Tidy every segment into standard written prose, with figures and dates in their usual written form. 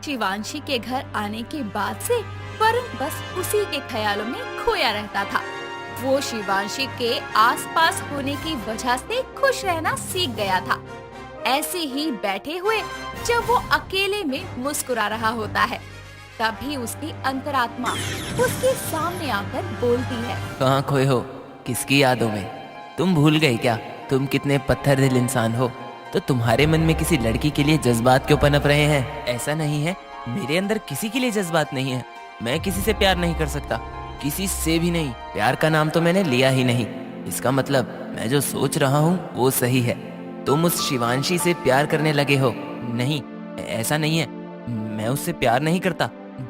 शिवांशी के घर आने के बाद से वरुण बस उसी के ख्यालों में खोया रहता था। वो शिवांशी के आसपास होने की वजह से खुश रहना सीख गया था। ऐसे ही बैठे हुए जब वो अकेले में मुस्कुरा रहा होता है, तभी उसकी अंतरात्मा उसके सामने आकर बोलती है। कहाँ खोए हो? किसकी यादों में? तुम भूल गए क्या तुम कितने पत्थर दिल इंसान हो? तो तुम्हारे मन में किसी लड़की के लिए जज्बात क्यों पनप रहे हैं? ऐसा नहीं है, मेरे अंदर किसी के लिए जज्बात नहीं है। मैं किसी से प्यार नहीं कर सकता, किसी से भी नहीं। प्यार का नाम तो मैंने लिया ही नहीं। इसका मतलब मैं जो सोच रहा हूँ वो सही है। तुम उस शिवांशी से प्यार करने लगे हो। नहीं, ऐसा नहीं है, मैं उससे प्यार नहीं करता।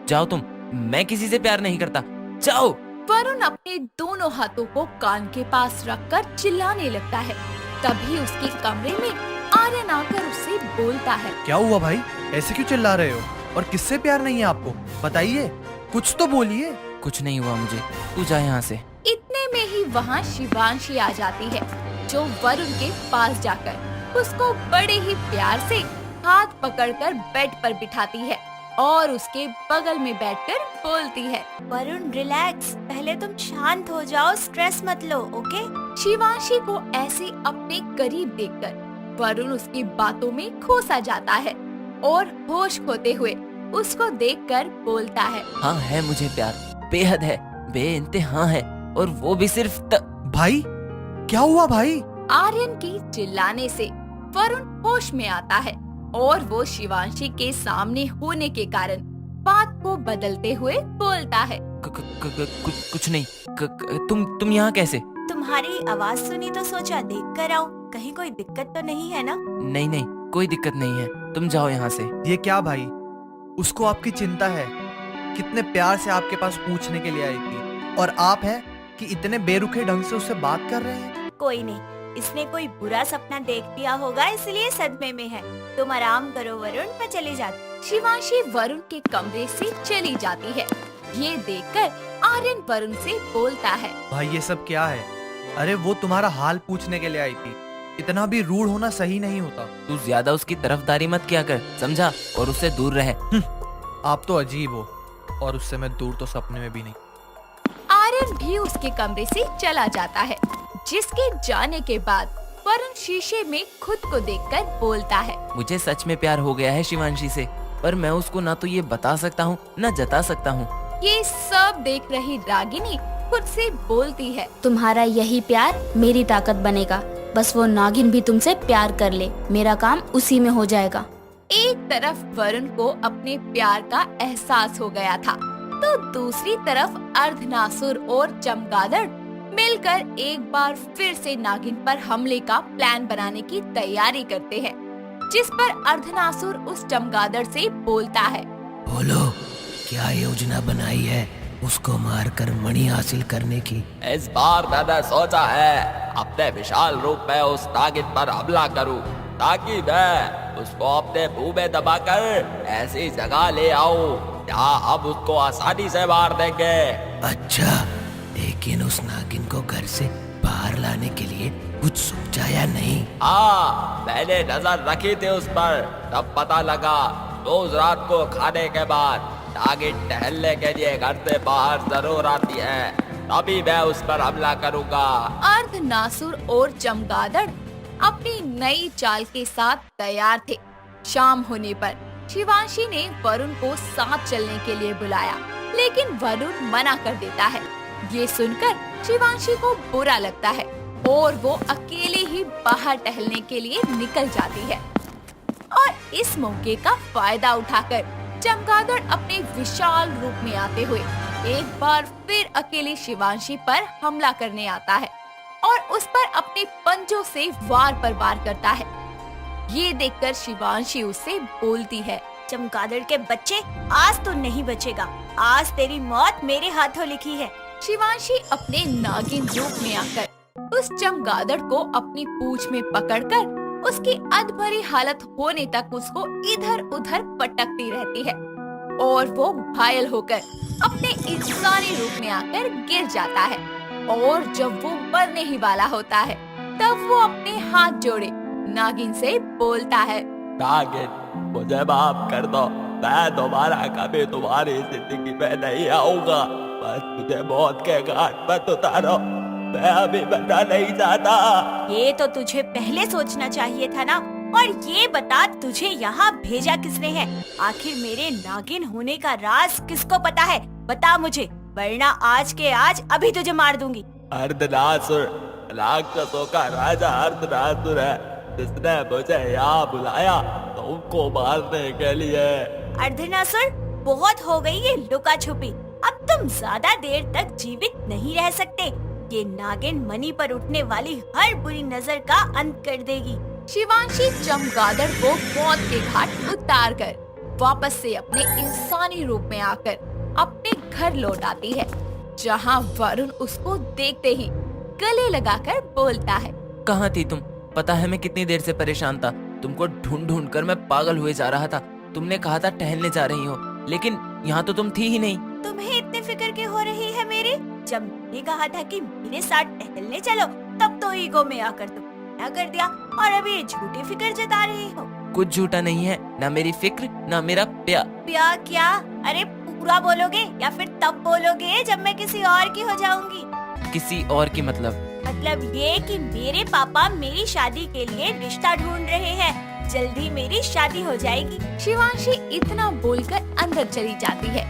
जाओ तुम, मैं किसी से प्यार नहीं करता, जाओ। वरुण अपने दोनों हाथों को कान के पास रखकर चिल्लाने लगता है। तभी उसके कमरे में आर्यन आकर उससे बोलता है। क्या हुआ भाई, ऐसे क्यों चिल्ला रहे हो? और किससे प्यार नहीं है आपको? बताइए, कुछ तो बोलिए। कुछ नहीं हुआ मुझे, तू जा यहाँ से। इतने में ही वहाँ शिवांशी आ जाती है, जो वरुण के पास जाकर उसको बड़े ही प्यार से हाथ पकड़कर बेड पर बिठाती है और उसके बगल में बैठकर बोलती है। वरुण रिलैक्स, पहले तुम शांत हो जाओ, स्ट्रेस मत लो, ओके? शिवांशी को ऐसे अपने करीब देखकर वरुण उसकी बातों में खो सा जाता है और होश खोते हुए उसको देखकर बोलता है। हाँ है मुझे प्यार, बेहद है, बेइंतहा है, और वो भी सिर्फ भाई, क्या हुआ भाई? आर्यन की चिल्लाने से वरुण होश में आता है और वो शिवांशी के सामने होने के कारण बात को बदलते हुए बोलता है। कुछ नहीं। तुम यहाँ कैसे? तुम्हारी आवाज सुनी तो सोचा देख कर आओ, कहीं कोई दिक्कत तो नहीं है ना? नहीं, कोई दिक्कत नहीं है, तुम जाओ यहाँ से। ये क्या भाई, उसको आपकी चिंता है। कितने प्यार से आपके पास पूछने के लिए आई थी, और आप हैं कि इतने बेरुखे ढंग से उससे बात कर रहे हैं। कोई नहीं, इसने कोई बुरा सपना देख लिया होगा, इसलिए सदमे में है। तुम आराम करो वरुण, मैं चली जाती। शिवांशी वरुण के कमरे से चली जाती है। ये देखकर आर्यन वरुण से बोलता है। भाई ये सब क्या है? अरे वो तुम्हारा हाल पूछने के लिए आई थी, इतना भी रूड होना सही नहीं होता। तू ज्यादा उसकी तरफदारी मत किया कर, समझा? और उससे दूर रहे। आप तो अजीब हो, और उससे मैं दूर तो सपने में भी नहीं। आर्यन भी उसके कमरे से चला जाता है, जिसके जाने के बाद वरुण शीशे में खुद को देखकर बोलता है। मुझे सच में प्यार हो गया है शिवांशी से, पर मैं उसको ना तो ये बता सकता हूँ न जता सकता हूँ। ये सब देख रही रागिनी खुद से बोलती है। तुम्हारा यही प्यार मेरी ताकत बनेगा। बस वो नागिन भी तुमसे प्यार कर ले, मेरा काम उसी में हो जाएगा। एक तरफ वरुण को अपने प्यार का एहसास हो गया था, तो दूसरी तरफ अर्धनासुर और चमगादड़ मिलकर एक बार फिर से नागिन पर हमले का प्लान बनाने की तैयारी करते हैं, जिस पर अर्धनासुर उस चमगादड़ से बोलता है। बोलो, क्या योजना बनाई है उसको मारकर मणि हासिल करने की? इस बार मैंने सोचा है अपने विशाल रूप में उस नागिन पर हमला करूं, ताकि मैं उसको अपने मुंह में दबाकर ऐसी जगह ले आऊं जहां हम उसको आसानी से मार देंगे। अच्छा, लेकिन उस नागिन को घर से बाहर लाने के लिए कुछ सोचा नहीं? हाँ, मैंने नजर रखी थी उस पर, तब पता लगा रोज रात को खाने के बाद नागिन टहलने के लिए घर से बाहर जरूर आती है, तभी मैं उस पर हमला करूंगा। अर्धनासुर और चमगादड़ अपनी नई चाल के साथ तैयार थे। शाम होने पर शिवांशी ने वरुण को साथ चलने के लिए बुलाया, लेकिन वरुण मना कर देता है। ये सुनकर शिवांशी को बुरा लगता है और वो अकेले ही बाहर टहलने के लिए निकल जाती है। और इस मौके का फायदा उठाकर चमगादड़ अपने विशाल रूप में आते हुए एक बार फिर अकेली शिवांशी पर हमला करने आता है और उस पर अपने पंजों से वार पर वार करता है। ये देखकर शिवांशी उससे बोलती है। चमगादड़ के बच्चे, आज तो नहीं बचेगा, आज तेरी मौत मेरे हाथों लिखी है। शिवांशी अपने नागिन रूप में आकर उस चमगादड़ को अपनी पूंछ में पकड़कर उसकी अधभरी हालत होने तक उसको इधर उधर पटकती रहती है और वो घायल होकर अपने इंसानी रूप में आकर गिर जाता है। और जब वो मरने ही वाला होता है, तब वो अपने हाथ जोड़े नागिन से बोलता है। नागिन, मुझे माफ कर दो, मैं दोबारा कभी तुम्हारी जिंदगी में नहीं आऊंगा। बस मुझे मौत के घाट पर उतारो, मैं अभी मरना नहीं चाहता। ये तो तुझे पहले सोचना चाहिए था ना। और ये बता, तुझे यहाँ भेजा किसने है? आखिर मेरे नागिन होने का राज किसको पता है? बता मुझे, वरना आज के आज अभी तुझे मार दूंगी। अर्धनासुर, राक्षसों का राजा अर्धनासुर है, जिसने मुझे यहाँ बुलाया तुमको मारने के लिए। अर्धनासुर, बहुत हो गई ये लुका छुपी। अब तुम ज्यादा देर तक जीवित नहीं रह सकते। ये नागिन मणि पर उठने वाली हर बुरी नजर का अंत कर देगी। शिवांशी चमगादड़ को मौत के घाट उतार कर वापस से अपने इंसानी रूप में आकर अपने घर लौट आती है, जहां वरुण उसको देखते ही गले लगाकर बोलता है, कहाँ थी तुम? पता है मैं कितनी देर से परेशान था। तुमको ढूंढ ढूंढ कर मैं पागल हुए जा रहा था। तुमने कहा था टहलने जा रही हो, लेकिन यहाँ तो तुम थी ही नहीं। तुम्हें इतने फिक्र क्यों हो रही है मेरी? जब मैंने कहा था कि मेरे साथ टहलने चलो, तब तो ईगो में आकर तुम ना कर दिया और अभी झूठी फिक्र जता रही हो। कुछ झूठा नहीं है, ना मेरी फिक्र ना मेरा प्यार। प्यार क्या? अरे पूरा बोलोगे या फिर तब बोलोगे जब मैं किसी और की हो जाऊंगी? किसी और की मतलब ये कि मेरे पापा मेरी शादी के लिए रिश्ता ढूंढ रहे हैं। जल्दी मेरी शादी हो जाएगी। शिवांशी इतना बोलकर अंदर चली जाती है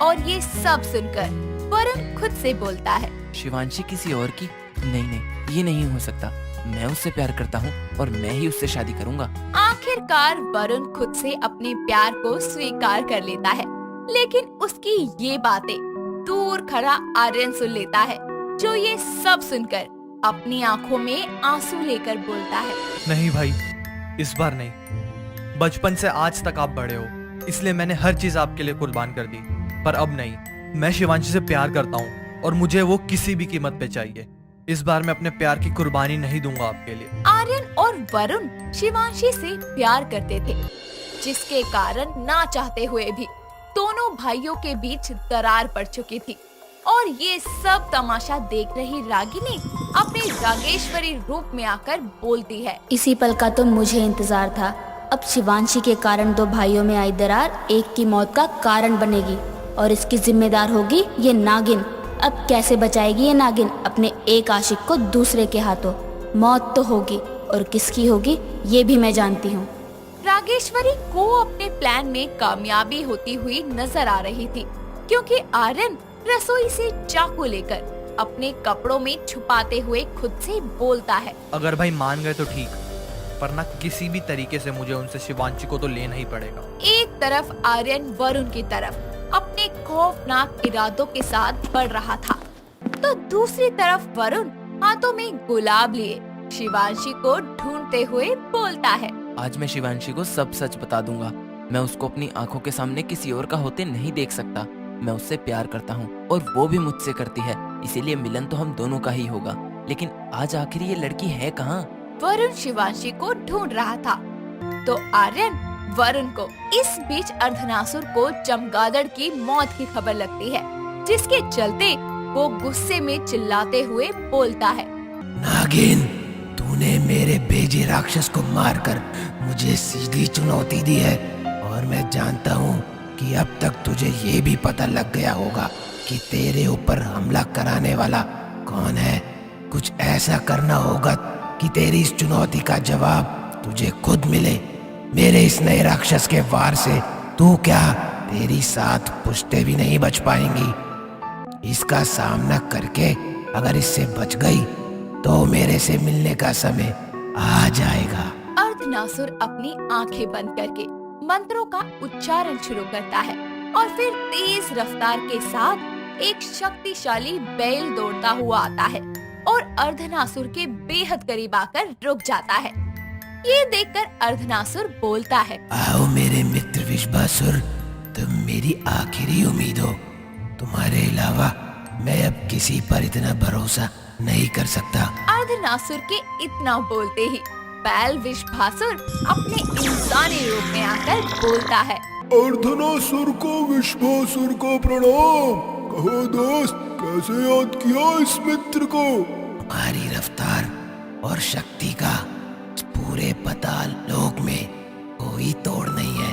और ये सब सुनकर वरुण खुद से बोलता है, शिवांशी किसी और की? नहीं नहीं, ये नहीं हो सकता। मैं उससे प्यार करता हूँ और मैं ही उससे शादी करूँगा। आखिरकार वरुण खुद से अपने प्यार को स्वीकार कर लेता है, लेकिन उसकी ये बातें दूर खड़ा आर्यन सुन लेता है, जो ये सब सुनकर अपनी आंखों में आंसू लेकर बोलता है, नहीं भाई, इस बार नहीं। बचपन से आज तक आप बड़े हो, इसलिए मैंने हर चीज आपके लिए कुर्बान कर दी, पर अब नहीं। मैं शिवांशी से प्यार करता हूँ और मुझे वो किसी भी कीमत पे चाहिए। इस बार मैं अपने प्यार की कुर्बानी नहीं दूंगा आपके लिए। आर्यन और वरुण शिवांशी से प्यार करते थे, जिसके कारण ना चाहते हुए भी दोनों भाइयों के बीच दरार पड़ चुकी थी। और ये सब तमाशा देख रही रागिनी अपने रागेश्वरी रूप में आकर बोलती है, इसी पल का तो मुझे इंतजार था। अब शिवांशी के कारण दो भाइयों में आई दरार एक की मौत का कारण बनेगी और इसकी जिम्मेदार होगी ये नागिन। अब कैसे बचाएगी ये नागिन अपने एक आशिक को दूसरे के हाथों? मौत तो होगी, और किसकी होगी ये भी मैं जानती हूँ। रागेश्वरी को अपने प्लान में कामयाबी होती हुई नजर आ रही थी, क्योंकि आर्यन रसोई से चाकू लेकर अपने कपड़ों में छुपाते हुए खुद से बोलता है, अगर भाई मान गए तो ठीक, पर ना किसी भी तरीके से मुझे उनसे शिवांशी को तो लेना ही पड़ेगा। एक तरफ आर्यन वरुण की तरफ अपने खौफनाक इरादों के साथ बढ़ रहा था, तो दूसरी तरफ वरुण हाथों में गुलाब लिए शिवांशी को ढूंढते हुए बोलता है, आज मैं शिवांशी को सब सच बता दूंगा। मैं उसको अपनी आंखों के सामने किसी और का होते नहीं देख सकता। मैं उससे प्यार करता हूँ और वो भी मुझसे करती है, इसीलिए मिलन तो हम दोनों का ही होगा। लेकिन आज आखिर ये लड़की है कहाँ? वरुण शिवांशी को ढूंढ रहा था, तो आर्यन वरुण को इस बीच अर्धनासुर को चमगादड़ की मौत की खबर लगती है, जिसके चलते वो गुस्से में चिल्लाते हुए बोलता है, नागिन, तूने मेरे भेजे राक्षस को मारकर मुझे सीधी चुनौती दी है, और मैं जानता हूँ कि अब तक तुझे ये भी पता लग गया होगा कि तेरे ऊपर हमला कराने वाला कौन है। कुछ ऐसा करना होगा कि तेरी इस चुनौती का जवाब तुझे खुद मिले। मेरे इस नए राक्षस के वार से तू क्या, तेरी 7 पुश्तें भी नहीं बच पाएंगी। इसका सामना करके अगर इससे बच गई तो मेरे से मिलने का समय आ जाएगा। अर्धनासुर अपनी आंखें बंद करके मंत्रों का उच्चारण शुरू करता है और फिर तेज रफ्तार के साथ एक शक्तिशाली बैल दौड़ता हुआ आता है और अर्धनासुर के बेहद करीब आकर रुक जाता है। ये देखकर अर्धनासुर बोलता है, आओ मेरे मित्र विश्वासुर, तुम मेरी आखिरी उम्मीद हो। तुम्हारे अलावा मैं अब किसी पर इतना भरोसा नहीं कर सकता। अर्धनासुर के इतना बोलते ही बैल विश्वासुर अपने इंसानी रूप में आकर बोलता है, अर्धनासुर को विश्वासुर को प्रणाम। कहो दोस्त, कैसे याद किया इस मित्र को? तुम्हारी रफ्तार और शक्ति का पूरे पाताल लोक में कोई तोड़ नहीं है,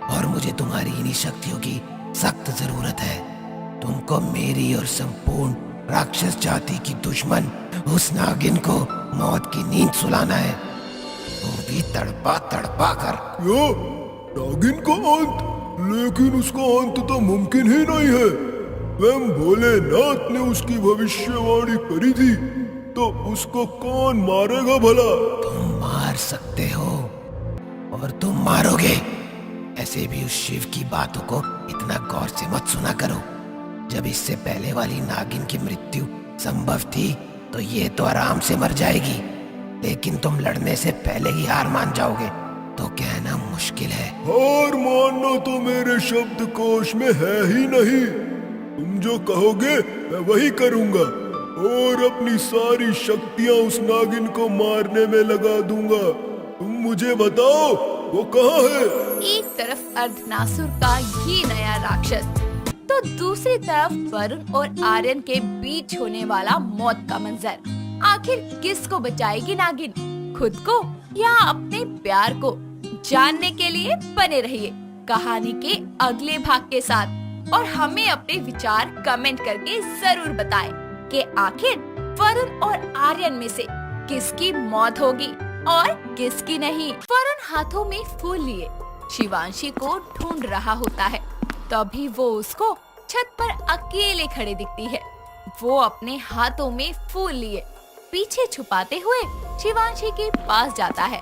और मुझे मुझे तुम्हारी इन्हीं शक्तियों की सख्त जरूरत है। तुमको मेरी और संपूर्ण राक्षस जाति की दुश्मन उस नागिन को मौत की नींद सुलाना है, वो भी तड़पा तड़पा कर। क्या नागिन का अंत? लेकिन उसका अंत तो मुमकिन ही नहीं है। स्वयं भोलेनाथ ने उसकी भविष्यवाणी करी थी, तो उसको कौन मारेगा भला? तुम मार सकते हो और तुम मारोगे। ऐसे भी उस शिव की बातों को इतना गौर से मत सुना करो। जब इससे पहले वाली नागिन की मृत्यु संभव थी तो ये तो आराम से मर जाएगी, लेकिन तुम लड़ने से पहले ही हार मान जाओगे तो कहना मुश्किल है। हार मानना तो मेरे शब्दकोश में है ही नहीं। तुम जो कहोगे मैं वही करूंगा और अपनी सारी शक्तियां उस नागिन को मारने में लगा दूंगा। तुम मुझे बताओ वो कहाँ है? एक तरफ अर्धनासुर का ये नया राक्षस, तो दूसरी तरफ वरुण और आर्यन के बीच होने वाला मौत का मंजर। आखिर किसको बचाएगी नागिन, खुद को या अपने प्यार को? जानने के लिए बने रहिए कहानी के अगले भाग के साथ और हमें अपने विचार कमेंट करके जरूर बताएं कि आखिर वरुण और आर्यन में से किसकी मौत होगी और किसकी नहीं। वरुण हाथों में फूल लिए शिवांशी को ढूंढ रहा होता है, तभी वो उसको छत पर अकेले खड़े दिखती है। वो अपने हाथों में फूल लिए पीछे छुपाते हुए शिवांशी के पास जाता है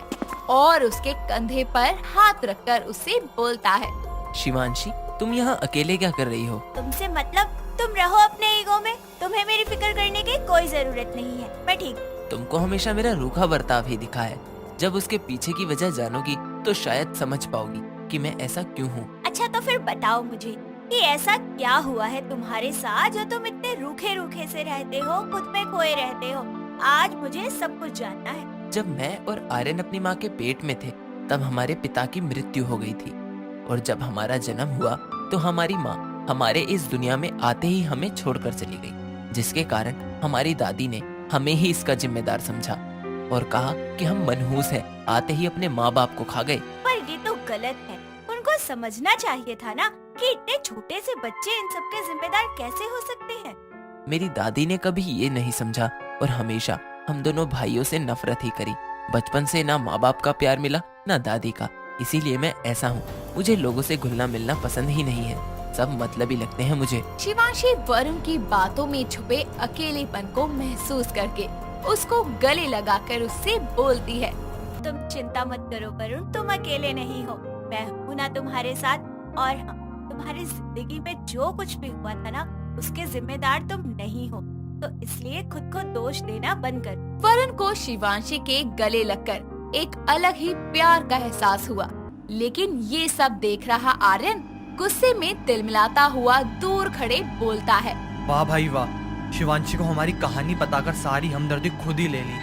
और उसके कंधे पर हाथ रखकर उससे बोलता है, शिवांशी, तुम यहाँ अकेले क्या कर रही हो? तुमसे मतलब तुम रहो अपने ईगो में, तुम्हें मेरी फिक्र करने की कोई जरूरत नहीं है, मैं ठीक। तुमको हमेशा मेरा रूखा बर्ताव ही दिखा है। जब उसके पीछे की वजह जानोगी तो शायद समझ पाओगी कि मैं ऐसा क्यों हूँ। अच्छा तो फिर बताओ मुझे कि ऐसा क्या हुआ है तुम्हारे साथ जो तुम इतने रूखे रूखे से रहते हो, खुद में खोए रहते हो। आज मुझे सब कुछ जानना है। जब मैं और आर्यन अपनी माँ के पेट में थे तब हमारे पिता की मृत्यु हो गई थी और जब हमारा जन्म हुआ तो हमारी माँ हमारे इस दुनिया में आते ही हमें छोड़कर चली गई, जिसके कारण हमारी दादी ने हमें ही इसका जिम्मेदार समझा और कहा कि हम मनहूस हैं, आते ही अपने माँ बाप को खा गए। पर ये तो गलत है। उनको समझना चाहिए था ना कि इतने छोटे से बच्चे इन सब के जिम्मेदार कैसे हो सकते हैं। मेरी दादी ने कभी ये नहीं समझा और हमेशा हम दोनों भाइयों से नफरत ही करी। बचपन से ना माँ बाप का प्यार मिला ना दादी का, इसीलिए मैं ऐसा हूँ। मुझे लोगों से घुलना मिलना पसंद ही नहीं है, सब मतलबी लगते हैं मुझे। शिवांशी वरुण की बातों में छुपे अकेलेपन को महसूस करके उसको गले लगाकर उससे बोलती है, तुम चिंता मत करो वरुण, तुम अकेले नहीं हो, मैं हूँ ना तुम्हारे साथ। और हाँ, तुम्हारी जिंदगी में जो कुछ भी हुआ था ना उसके जिम्मेदार तुम नहीं हो, तो इसलिए खुद को दोष देना बंद कर। वरुण को शिवांशी के गले लगकर एक अलग ही प्यार का एहसास हुआ, लेकिन ये सब देख रहा आर्यन गुस्से में तिलमिलाता हुआ दूर खड़े बोलता है, वाह भाई वाह, शिवांशी को हमारी कहानी बताकर सारी हमदर्दी खुद ही ले ली।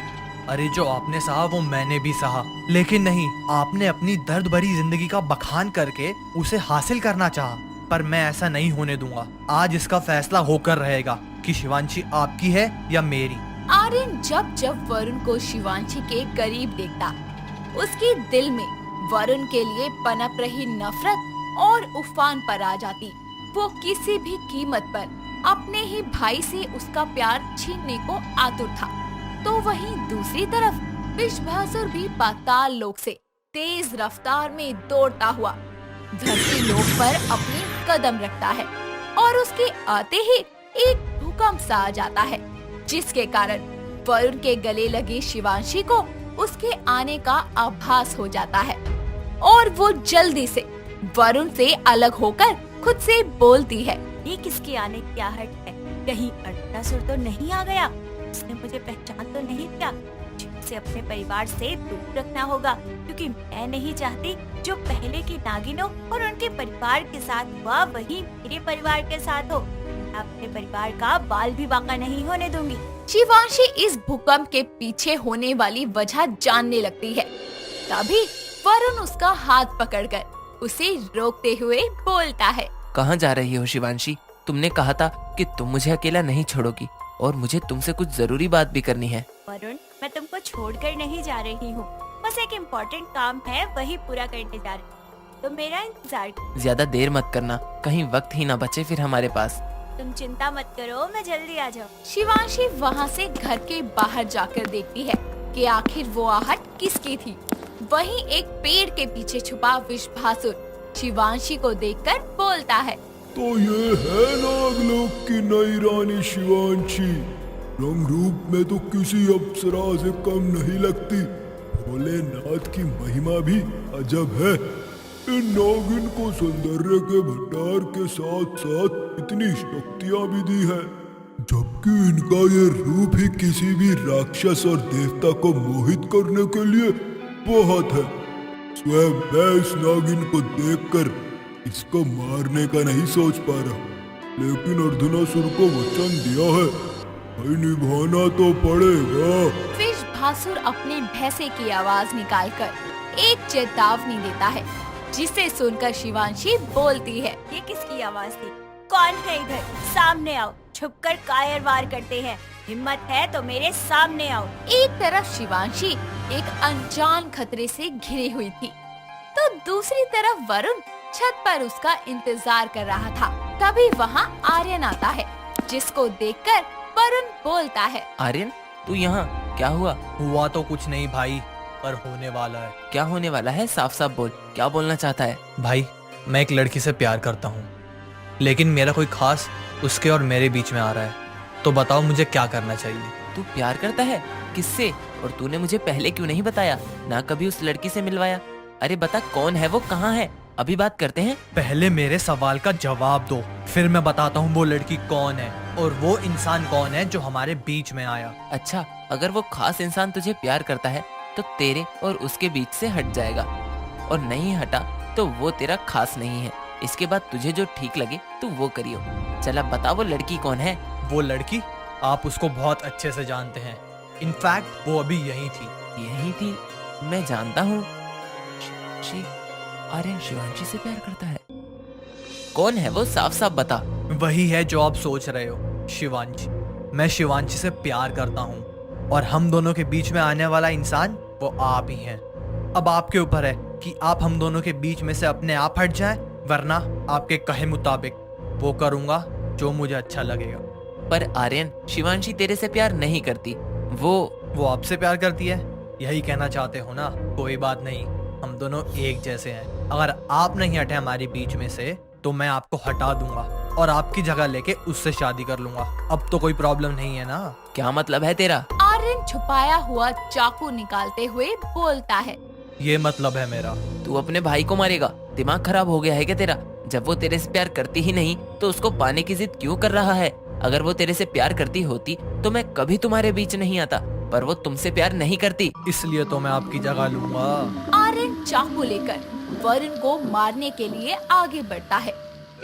अरे जो आपने सहा वो मैंने भी सहा, लेकिन नहीं, आपने अपनी दर्द भरी जिंदगी का बखान करके उसे हासिल करना चाहा, पर मैं ऐसा नहीं होने दूंगा। आज इसका फैसला होकर रहेगा कि शिवांशी आपकी है या मेरी। आर्यन जब जब वरुण को शिवांशी के करीब देखता, उसके दिल में वरुण के लिए पनप रही नफरत और उफान पर आ जाती। वो किसी भी कीमत पर अपने ही भाई से उसका प्यार छीनने को आतुर था। तो वहीं दूसरी तरफ विश्वासुर भी पाताल लोक से तेज रफ्तार में दौड़ता हुआ धरती लोक पर अपने कदम रखता है और उसके आते ही एक भूकंप सा आ जाता है, जिसके कारण वरुण के गले लगी शिवांशी को उसके आने का आभास हो जाता है और वो जल्दी से वरुण से अलग होकर खुद से बोलती है, ये किसके आने की आहट है? कहीं अर्धनासुर तो नहीं आ गया? उसने मुझे पहचान तो नहीं दिया? मुझे अपने परिवार से दूर रखना होगा, क्योंकि मैं नहीं चाहती जो पहले की नागिनों और उनके परिवार के साथ हुआ वही मेरे परिवार के साथ हो। मैं अपने परिवार का बाल भी बाका नहीं होने दूंगी। शिवांशी इस भूकंप के पीछे होने वाली वजह जानने लगती है। तभी वरुण उसका हाथ पकड़कर उसे रोकते हुए बोलता है, कहाँ जा रही हो शिवांशी? तुमने कहा था कि तुम मुझे अकेला नहीं छोड़ोगी और मुझे तुमसे कुछ जरूरी बात भी करनी है। वरुण, मैं तुमको छोड़कर नहीं जा रही हूँ, बस एक इम्पोर्टेंट काम है वही पूरा करने जा रही हूँ। तो मेरा इंतजार। ज्यादा देर मत करना, कहीं वक्त ही ना बचे फिर हमारे पास। तुम चिंता मत करो, मैं जल्दी आ जाऊँ। शिवांशी वहाँ से घर के बाहर जाकर देखती है कि आखिर वो आहट किसकी थी। वहीं एक पेड़ के पीछे छुपा विषभासुर शिवांशी को देखकर बोलता है, तो ये है नागलोक की नई रानी शिवांशी। रंग रूप में तो किसी अप्सरा से कम नहीं लगती। भोलेनाथ की महिमा भी अजब है। इन नागिन को सौंदर्य के भंडार के साथ साथ इतनी शक्तियां भी दी है, जबकि इनका ये रूप ही किसी भी राक्षस और देवता को मोहित करने के लिए बहुत है। स्वयं मैं इस नागिन को देखकर इसको मारने का नहीं सोच पा रहा, लेकिन अर्धनासुर को वचन दिया है, भाई निभाना तो पड़ेगा। विषभासुर अपने भैंसे की आवाज निकालकर एक चेतावनी देता है, जिसे सुनकर शिवांशी बोलती है, ये किसकी आवाज थी? कौन है इधर? सामने आओ, छुपकर कायर वार करते हैं। हिम्मत है तो मेरे सामने आओ। एक तरफ शिवांशी एक अनजान खतरे से घिरी हुई थी, तो दूसरी तरफ वरुण छत पर उसका इंतजार कर रहा था। तभी वहाँ आर्यन आता है, जिसको देखकर वरुण बोलता है, आर्यन तू यहाँ, क्या हुआ? हुआ तो कुछ नहीं भाई, पर होने वाला है। क्या होने वाला है? साफ साफ बोल, क्या बोलना चाहता है? भाई मैं एक लड़की से प्यार करता हूँ, लेकिन मेरा कोई खास उसके और मेरे बीच में आ रहा है। तो बताओ मुझे क्या करना चाहिए? तू प्यार करता है? किससे? और तूने मुझे पहले क्यों नहीं बताया? ना कभी उस लड़की से मिलवाया। अरे बता, कौन है वो, कहाँ है? अभी बात करते हैं। पहले मेरे सवाल का जवाब दो, फिर मैं बताता हूँ वो लड़की कौन है और वो इंसान कौन है जो हमारे बीच में आया। अच्छा, अगर वो खास इंसान तुझे प्यार करता है तो तेरे और उसके बीच से हट जाएगा, और नहीं हटा तो वो तेरा खास नहीं है। इसके बाद तुझे जो ठीक लगे तू वो करियो। चल अब बता, वो लड़की कौन है? वो लड़की, आप उसको बहुत अच्छे से जानते हैं। इनफैक्ट वो अभी यही थी। यही थी? मैं जानता हूँ। आर्यन शिवांशी से प्यार करता है। कौन है वो? साफ साफ बता। वही है जो आप सोच रहे हो, शिवांशी। मैं शिवांशी से प्यार करता हूँ, और हम दोनों के बीच में आने वाला इंसान वो आप ही हैं। अब आपके ऊपर है कि आप हम दोनों के बीच में से अपने आप हट जाएं, वरना आपके कहे मुताबिक वो करूंगा जो मुझे अच्छा लगेगा। पर आर्यन, शिवांशी तेरे से प्यार नहीं करती। वो आपसे प्यार करती है, यही कहना चाहते हो ना? कोई बात नहीं, हम दोनों एक जैसे हैं। अगर आप नहीं हटे हमारे बीच में से तो मैं आपको हटा दूंगा और आपकी जगह लेके उससे शादी कर लूंगा। अब तो कोई प्रॉब्लम नहीं है ना? क्या मतलब है तेरा? आर्यन छुपाया हुआ चाकू निकालते हुए बोलता है, ये मतलब है मेरा। तू अपने भाई को मारेगा? दिमाग खराब हो गया है क्या तेरा? जब वो तेरे से प्यार करती ही नहीं तो उसको पाने की जिद क्यों कर रहा है? अगर वो तेरे से प्यार करती होती तो मैं कभी तुम्हारे बीच नहीं आता, पर वो तुमसे प्यार नहीं करती। इसलिए तो मैं आपकी जगह लूंगा। आर्यन चाकू लेकर वरुण को मारने के लिए आगे बढ़ता है।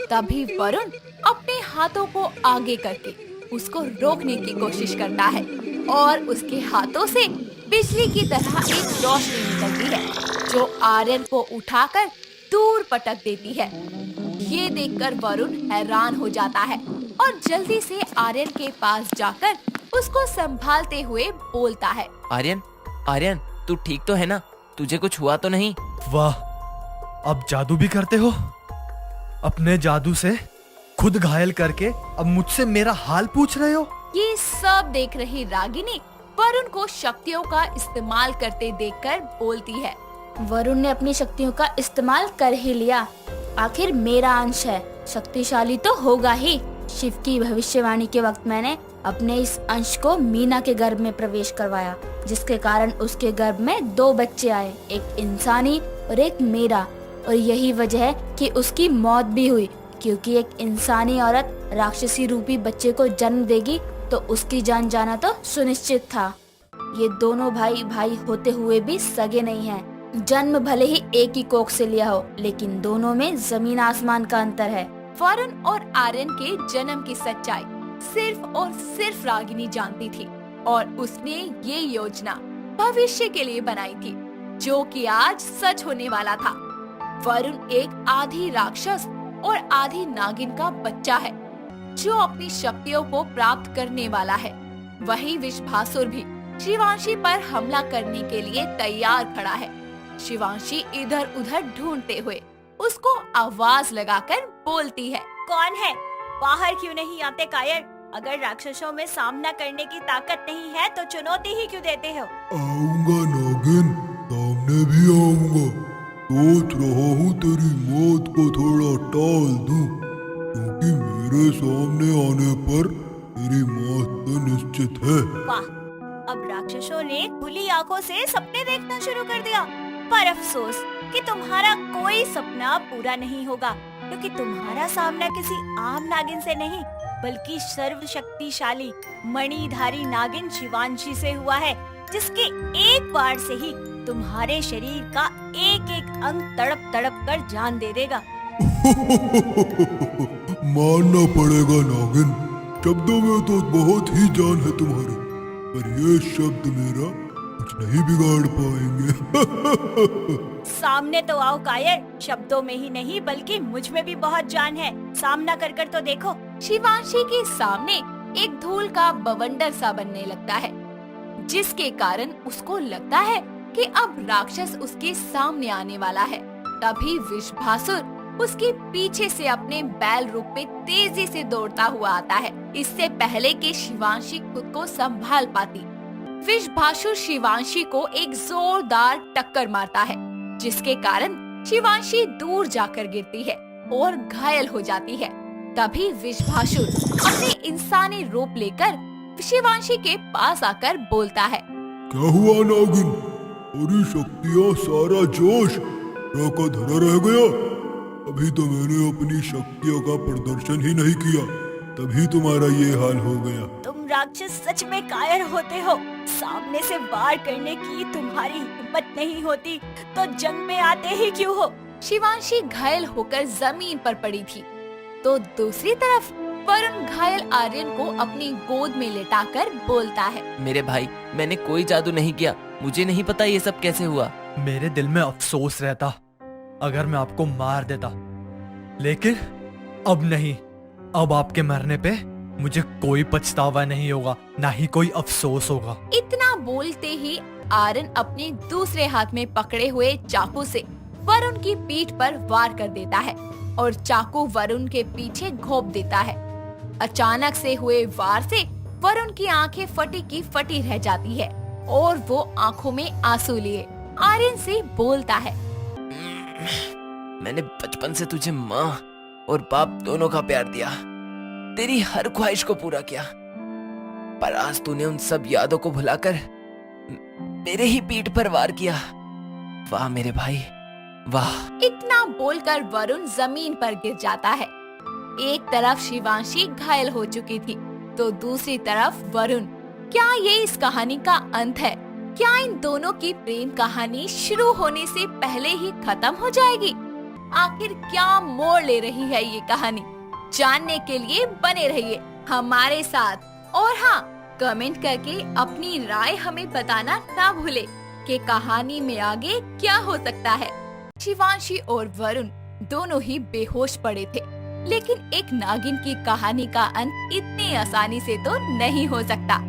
तभी वरुण अपने हाथों को आगे करके उसको रोकने की कोशिश करता है, और उसके हाथों से बिजली की तरह एक रोशनी निकलती है, जो आर्यन को उठाकर दूर पटक देती है। ये देखकर वरुण हैरान हो जाता है और जल्दी से आर्यन के पास जाकर उसको संभालते हुए बोलता है, आर्यन, आर्यन तू ठीक तो है ना? तुझे कुछ हुआ तो नहीं? वाह, अब जादू भी करते हो? अपने जादू से खुद घायल करके अब मुझसे मेरा हाल पूछ रहे हो? ये सब देख रही रागिनी वरुण को शक्तियों का इस्तेमाल करते देखकर बोलती है, वरुण ने अपनी शक्तियों का इस्तेमाल कर ही लिया। आखिर मेरा अंश है, शक्तिशाली तो होगा ही। शिव की भविष्यवाणी के वक्त मैंने अपने इस अंश को मीना के गर्भ में प्रवेश करवाया, जिसके कारण उसके गर्भ में 2 बच्चे आए, एक इंसानी और एक मेरा। और यही वजह है कि उसकी मौत भी हुई, क्योंकि एक इंसानी औरत राक्षसी रूपी बच्चे को जन्म देगी तो उसकी जान जाना तो सुनिश्चित था। ये दोनों भाई भाई होते हुए भी सगे नहीं हैं। जन्म भले ही एक ही कोख से लिया हो, लेकिन दोनों में जमीन आसमान का अंतर है। वरुण और आर्यन के जन्म की सच्चाई सिर्फ और सिर्फ रागिनी जानती थी, और उसने ये योजना भविष्य के लिए बनाई थी, जो कि आज सच होने वाला था। वरुण एक आधी राक्षस और आधी नागिन का बच्चा है, जो अपनी शक्तियों को प्राप्त करने वाला है। वही विषभासुर भी शिवांशी पर हमला करने के लिए तैयार खड़ा है। शिवांशी इधर उधर ढूंढते हुए उसको आवाज लगाकर बोलती है। कौन है? बाहर क्यों नहीं आते कायर? अगर राक्षसों में सामना करने की ताकत नहीं है तो चुनौती ही क्यों देते हो? आऊंगा नागिन, सामने भी आऊंगा। सोच रहा हूँ तेरी मौत को थोड़ा टाल दूं, क्योंकि मेरे सामने आने पर तेरी मौत तो निश्चित है। वाह, अब राक्षसों ने खुली आंखों से सपने देखना शुरू कर दिया। पर अफसोस कि तुम्हारा कोई सपना पूरा नहीं होगा, क्योंकि तुम्हारा सामना किसी आम नागिन से नहीं बल्कि सर्वशक्तिशाली मणिधारी नागिन शिवांशी से हुआ है, जिसके एक बार से ही तुम्हारे शरीर का एक एक अंग तड़प तड़प कर जान दे देगा। मानना पड़ेगा नागिन, शब्दों में तो बहुत ही जान है तुम्हारी, पर ये शब्द मेरा कुछ नहीं बिगाड़ पाएंगे। सामने तो आओ कायर, शब्दों में ही नहीं बल्कि मुझ में भी बहुत जान है, सामना कर कर तो देखो। शिवांशी के सामने एक धूल का बवंडर सा बनने लगता है, जिसके कारण उसको लगता है कि अब राक्षस उसके सामने आने वाला है। तभी विषभासुर उसके पीछे से अपने बैल रूप में तेजी से दौड़ता हुआ आता है, इससे पहले कि शिवांशी खुद को संभाल पाती। विषभासुर शिवांशी को एक जोरदार टक्कर मारता है, जिसके कारण शिवांशी दूर जाकर गिरती है और घायल हो जाती है। तभी विषभासुर अपने इंसानी रूप लेकर शिवांशी के पास आकर बोलता है। क्या हुआ नागिन? सारी शक्तियाँ, सारा जोश का धरा रह गया? अभी तो मैंने अपनी शक्तियों का प्रदर्शन ही नहीं किया, तभी तुम्हारा ये हाल हो गया। तुम राक्षस सच में कायर होते हो। सामने से वार करने की तुम्हारी हिम्मत नहीं होती तो जंग में आते ही क्यों हो? शिवांशी घायल होकर जमीन पर पड़ी थी, तो दूसरी तरफ वरुण घायल आर्यन को अपनी गोद में लेटाकर बोलता है। मेरे भाई, मैंने कोई जादू नहीं किया, मुझे नहीं पता ये सब कैसे हुआ। मेरे दिल में अफसोस रहता अगर मैं आपको मार देता, लेकिन अब नहीं। अब आपके मरने पे मुझे कोई पछतावा नहीं होगा, ना ही कोई अफसोस होगा। इतना बोलते ही आर्यन अपने दूसरे हाथ में पकड़े हुए चाकू से वरुण की पीठ पर वार कर देता है और चाकू वरुण के पीछे घोंप देता है। अचानक से हुए वार से वरुण की आंखें फटी की फटी रह जाती है और वो आंखों में आंसू लिए आर्यन से बोलता है। मैंने बचपन से तुझे माँ और बाप दोनों का प्यार दिया, तेरी हर ख्वाहिश को पूरा किया, पर आज तूने उन सब यादों को भुलाकर मेरे ही पीठ पर वार किया। वाह मेरे भाई, वाह। इतना बोलकर वरुण जमीन पर गिर जाता है। एक तरफ शिवांशी घायल हो चुकी थी, तो दूसरी तरफ वरुण। क्या ये इस कहानी का अंत है? क्या इन दोनों की प्रेम कहानी शुरू होने से पहले ही खत्म हो जाएगी? आखिर क्या मोड़ ले रही है ये कहानी? जानने के लिए बने रहिए हमारे साथ। और हाँ, कमेंट करके अपनी राय हमें बताना ना भूले कि कहानी में आगे क्या हो सकता है। शिवांशी और वरुण दोनों ही बेहोश पड़े थे, लेकिन एक नागिन की कहानी का अंत इतनी आसानी से तो नहीं हो सकता।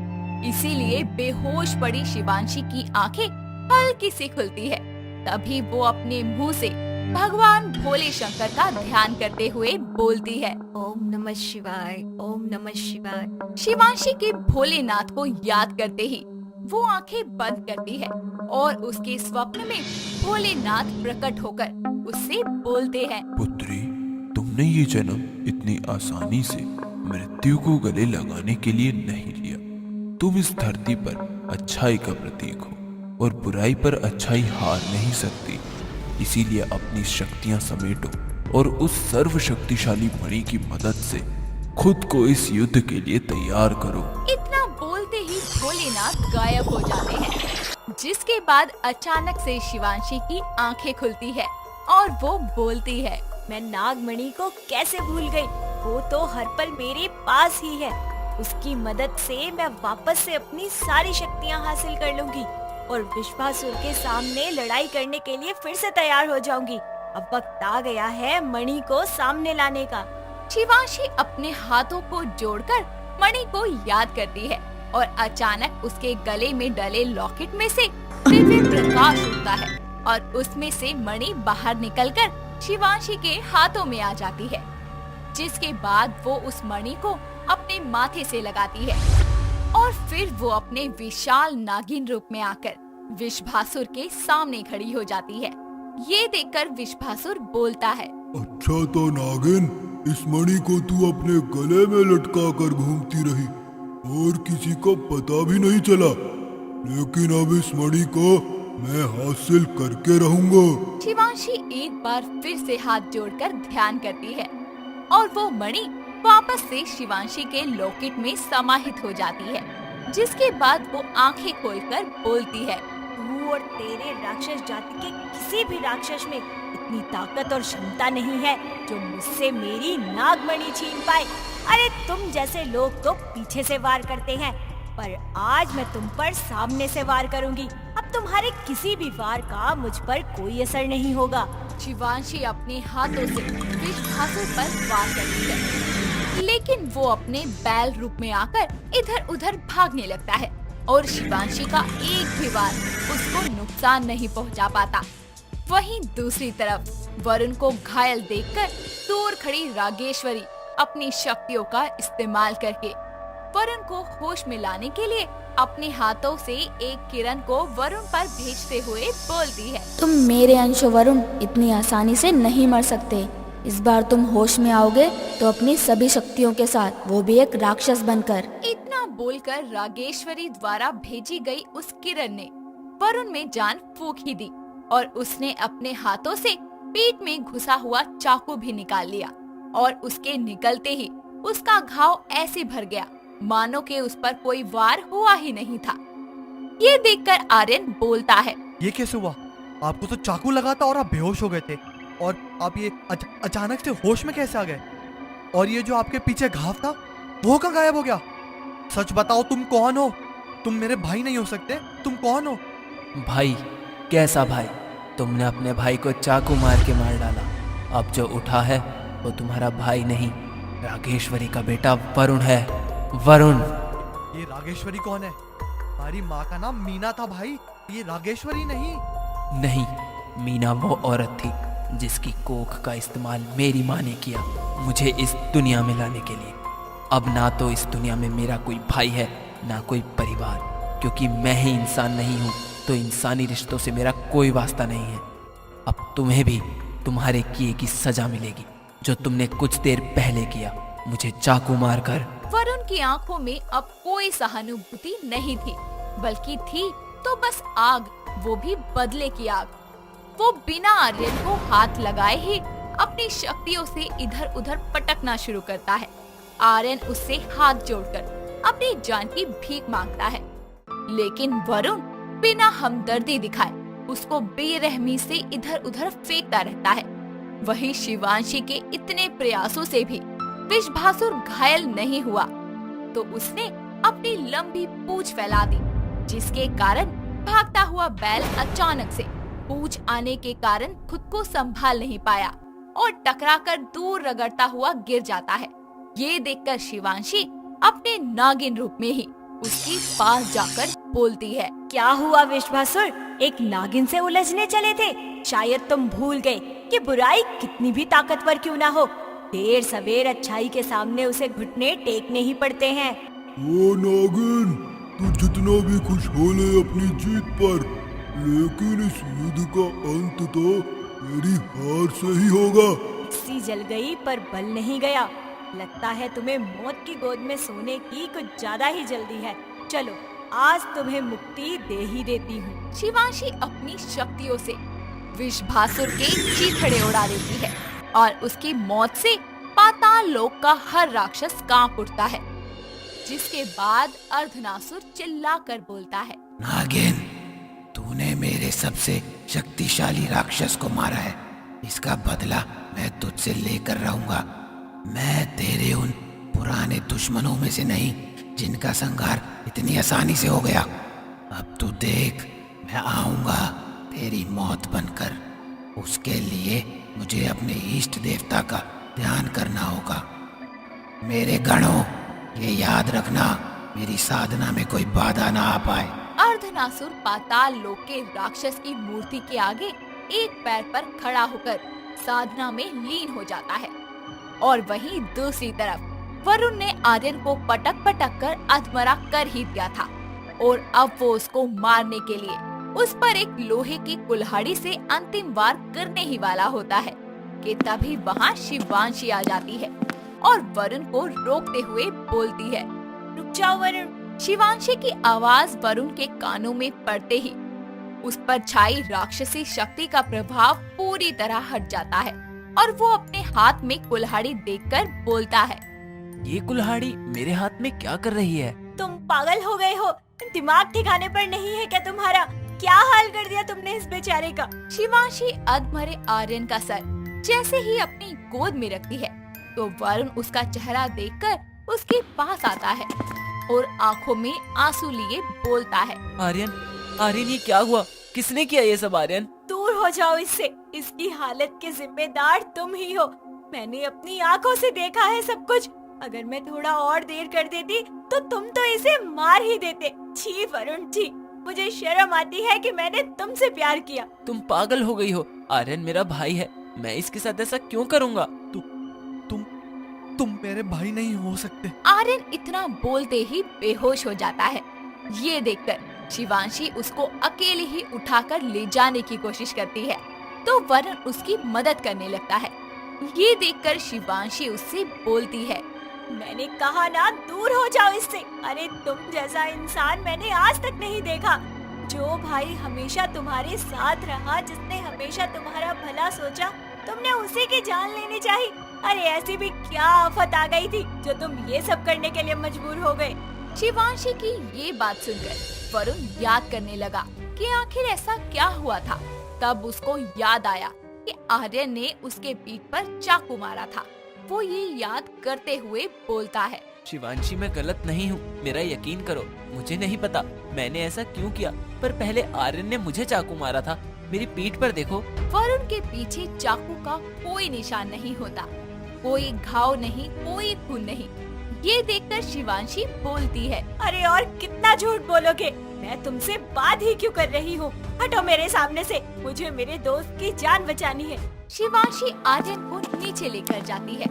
इसीलिए बेहोश पड़ी शिवांशी की आंखें हल्की सी खुलती है। तभी वो अपने मुंह से भगवान भोले शंकर का ध्यान करते हुए बोलती है। ओम नमः शिवाय, ओम नमः शिवाय। शिवांशी के भोलेनाथ को याद करते ही वो आंखें बंद करती है और उसके स्वप्न में भोलेनाथ प्रकट होकर उससे बोलते हैं। पुत्री, तुमने ये जन्म इतनी आसानी से मृत्यु को गले लगाने के लिए नहीं लिया। तुम इस धरती पर अच्छाई का प्रतीक हो और बुराई पर अच्छाई हार नहीं सकती। इसीलिए अपनी शक्तियां समेटो और उस सर्वशक्तिशाली मणि की मदद से खुद को इस युद्ध के लिए तैयार करो। इतना बोलते ही भोलेनाथ गायब हो जाते हैं, जिसके बाद अचानक से शिवांशी की आंखें खुलती है और वो बोलती है। मैं नागमणि को कैसे भूल गई? वो तो हर पल मेरे पास ही है। उसकी मदद से मैं वापस से अपनी सारी शक्तियाँ हासिल कर लूंगी और विश्वासुर के सामने लड़ाई करने के लिए फिर से तैयार हो जाऊंगी। अब वक्त आ गया है मणि को सामने लाने का। शिवांशी अपने हाथों को जोड़कर मणि को याद करती है और अचानक उसके गले में डले लॉकेट में से दिव्य प्रकाश उठता है और उसमें से मणि बाहर निकलकर शिवांशी के हाथों में आ जाती है, जिसके बाद वो उस मणि को अपने माथे से लगाती है और फिर वो अपने विशाल नागिन रूप में आकर विषभासुर के सामने खड़ी हो जाती है। ये देखकर विषभासुर बोलता है, अच्छा तो नागिन, इस मणि को तू अपने गले में लटका कर घूमती रही और किसी को पता भी नहीं चला, लेकिन अब इस मणि को मैं हासिल करके रहूंगा। शिवांशी एक बार फिर से हाथ जोड़कर ध्यान करती है और वो मणि वापस से शिवांशी के लॉकेट में समाहित हो जाती है, जिसके बाद वो आंखें खोलकर बोलती है, तू और तेरे राक्षस जाति के किसी भी राक्षस में इतनी ताकत और क्षमता नहीं है जो मुझसे मेरी नागमणि छीन पाए। अरे तुम जैसे लोग तो पीछे से वार करते हैं, पर आज मैं तुम पर सामने से वार करूंगी। अब तुम्हारे किसी भी वार का मुझ पर कोई असर नहीं होगा। शिवांशी अपने हाथों से विषभासुर पर वार करती है, लेकिन वो अपने बैल रूप में आकर इधर उधर भागने लगता है और शिवांशी का एक भी वार उसको नुकसान नहीं पहुंचा पाता। वहीं दूसरी तरफ वरुण को घायल देखकर दूर खड़ी रागेश्वरी अपनी शक्तियों का इस्तेमाल करके वरुण को होश में लाने के लिए अपने हाथों से एक किरण को वरुण पर भेजते हुए बोलती है, तुम मेरे अंश हो वरुण, इतनी आसानी से नहीं मर सकते। इस बार तुम होश में आओगे तो अपनी सभी शक्तियों के साथ, वो भी एक राक्षस बनकर। इतना बोलकर रागेश्वरी द्वारा भेजी गई उस किरण ने वरुण में जान फूंक ही दी और उसने अपने हाथों से पीठ में घुसा हुआ चाकू भी निकाल लिया और उसके निकलते ही उसका घाव ऐसे भर गया मानो कि उस पर कोई वार हुआ ही नहीं था। ये देखकर आर्यन बोलता है, ये कैसे हुआ? आपको तो चाकू लगा था और आप बेहोश हो गए थे, और आप ये अचानक से होश में कैसे आ गए? और ये जो आपके पीछे घाव था वो कहाँ गायब हो गया? सच बताओ, तुम कौन हो? तुम मेरे भाई नहीं हो सकते, तुम कौन हो? भाई? कैसा भाई? तुमने अपने भाई को चाकू मार के मार डाला। अब जो उठा है वो तुम्हारा भाई नहीं, रागेश्वरी का बेटा वरुण है। वरुण। ये रागेश्वरी कौन है? हमारी माँ का नाम मीना था भाई, ये रागेश्वरी नहीं। मीना वो औरत थी जिसकी कोख का इस्तेमाल मेरी माँ ने किया मुझे इस दुनिया में लाने के लिए। अब ना तो इस दुनिया में मेरा कोई भाई है ना कोई परिवार, क्योंकि मैं ही इंसान नहीं हूँ तो इंसानी रिश्तों से मेरा कोई वास्ता नहीं है। अब तुम्हें भी तुम्हारे किए की सजा मिलेगी जो तुमने कुछ देर पहले किया, मुझे चाकू मारकर। वरुण की आंखों में अब कोई सहानुभूति नहीं थी, बल्कि थी तो बस आग, वो भी बदले की आग। वो बिना आर्यन को हाथ लगाए ही अपनी शक्तियों से इधर उधर पटकना शुरू करता है। आर्यन उससे हाथ जोड़कर अपनी जान की भीख मांगता है, लेकिन वरुण बिना हमदर्दी दिखाए उसको बेरहमी से इधर उधर फेंकता रहता है। वहीं शिवांशी के इतने प्रयासों से भी विषभासुर घायल नहीं हुआ तो उसने अपनी लंबी पूंछ फैला दी, जिसके कारण भागता हुआ बैल अचानक से पूंछ आने के कारण खुद को संभाल नहीं पाया और टकराकर दूर रगड़ता हुआ गिर जाता है। ये देखकर शिवांशी अपने नागिन रूप में ही उसके पास जाकर बोलती है, क्या हुआ विषभासुर? एक नागिन से उलझने चले थे? शायद तुम भूल गए कि बुराई कितनी भी ताकतवर क्यों ना हो, देर सवेर अच्छाई के सामने उसे घुटने टेकने ही पड़ते हैं। ओ नागिन, तू जितना भी खुश हो ले अपनी जीत पर, लेकिन इस युद्ध का अंत तो मेरी हार से ही होगा। सी जल गई पर बल नहीं गया। लगता है तुम्हें मौत की गोद में सोने की कुछ ज्यादा ही जल्दी है। चलो आज तुम्हें मुक्ति दे ही देती हूँ। शिवांशी अपनी शक्तियों से विषभासुर के चीथड़े उड़ा देती है और उसकी मौत से पाताल लोक का हर राक्षस कांप उठता है, जिसके बाद अर्धनासुर चिल्लाकर बोलता है, नागिन, तूने मेरे सबसे शक्तिशाली राक्षस को मारा है, इसका बदला मैं तुझसे लेकर रहूंगा। मैं तेरे उन पुराने दुश्मनों में से नहीं जिनका संहार इतनी आसानी से हो गया। अब तू देख, मैं आऊंगा तेरी मौत बनकर। उसके लिए मुझे अपने इष्ट देवता का ध्यान करना होगा। मेरे गणों, ये याद रखना, मेरी साधना में कोई बाधा ना आ पाए। अर्धनासुर पाताल लोक के राक्षस की मूर्ति के आगे एक पैर पर खड़ा होकर साधना में लीन हो जाता है। और वहीं दूसरी तरफ वरुण ने आर्यन को पटक पटक कर अधमरा कर ही दिया था और अब वो उसको मारने के लिए उस पर एक लोहे की कुल्हाड़ी से अंतिम वार करने ही वाला होता है कि तभी वहाँ शिवांशी आ जाती है और वरुण को रोकते हुए बोलती है, रुक जाओ वरुण। शिवांशी की आवाज वरुण के कानों में पड़ते ही उस पर छाई राक्षसी शक्ति का प्रभाव पूरी तरह हट जाता है और वो अपने हाथ में कुल्हाड़ी देखकर बोलता है, ये कुल्हाड़ी मेरे हाथ में क्या कर रही है? तुम पागल हो गए हो? दिमाग ठिकाने पर नहीं है क्या तुम्हारा? क्या हाल कर दिया तुमने इस बेचारे का। शिवांशी अधमरे आर्यन का सर जैसे ही अपनी गोद में रखती है तो वरुण उसका चेहरा देखकर उसके पास आता है और आंखों में आंसू लिए बोलता है, आर्यन, आर्यन ये क्या हुआ? किसने किया ये सब आर्यन? दूर हो जाओ इससे। इसकी हालत के जिम्मेदार तुम ही हो। मैंने अपनी आंखों से देखा है सब कुछ। अगर मैं थोड़ा और देर कर देती तो तुम तो इसे मार ही देते। छी वरुण छी, मुझे शर्म आती है कि मैंने तुमसे प्यार किया। तुम पागल हो गई हो। आर्यन मेरा भाई है, मैं इसके साथ ऐसा क्यों करूँगा? तुम मेरे भाई नहीं हो सकते। आर्यन इतना बोलते ही बेहोश हो जाता है। ये देखकर शिवांशी उसको अकेले ही उठाकर ले जाने की कोशिश करती है तो वरुण उसकी मदद करने लगता है। ये देखकर शिवांशी उससे बोलती है, मैंने कहा ना दूर हो जाओ इससे। अरे तुम जैसा इंसान मैंने आज तक नहीं देखा। जो भाई हमेशा तुम्हारे साथ रहा, जिसने हमेशा तुम्हारा भला सोचा, तुमने उसी की जान लेनी चाहिए। अरे ऐसी भी क्या आफत आ गई थी जो तुम ये सब करने के लिए मजबूर हो गए। शिवांशी की ये बात सुनकर वरुण याद करने लगा कि आखिर ऐसा क्या हुआ था। तब उसको याद आया कि आर्यन ने उसके पीठ पर चाकू मारा था। वो ये याद करते हुए बोलता है, शिवांशी मैं गलत नहीं हूँ, मेरा यकीन करो। मुझे नहीं पता मैंने ऐसा क्यों किया, पर पहले आर्यन ने मुझे चाकू मारा था। मेरी पीठ पर देखो। वरुण के पीछे चाकू का कोई निशान नहीं होता, कोई घाव नहीं, कोई खून नहीं। ये देखकर शिवांशी बोलती है, अरे और कितना झूठ बोलोगे? मैं तुमसे बात ही क्यों कर रही हूँ? हटो मेरे सामने से, मुझे मेरे दोस्त की जान बचानी है। शिवांशी आर्यन को नीचे लेकर जाती है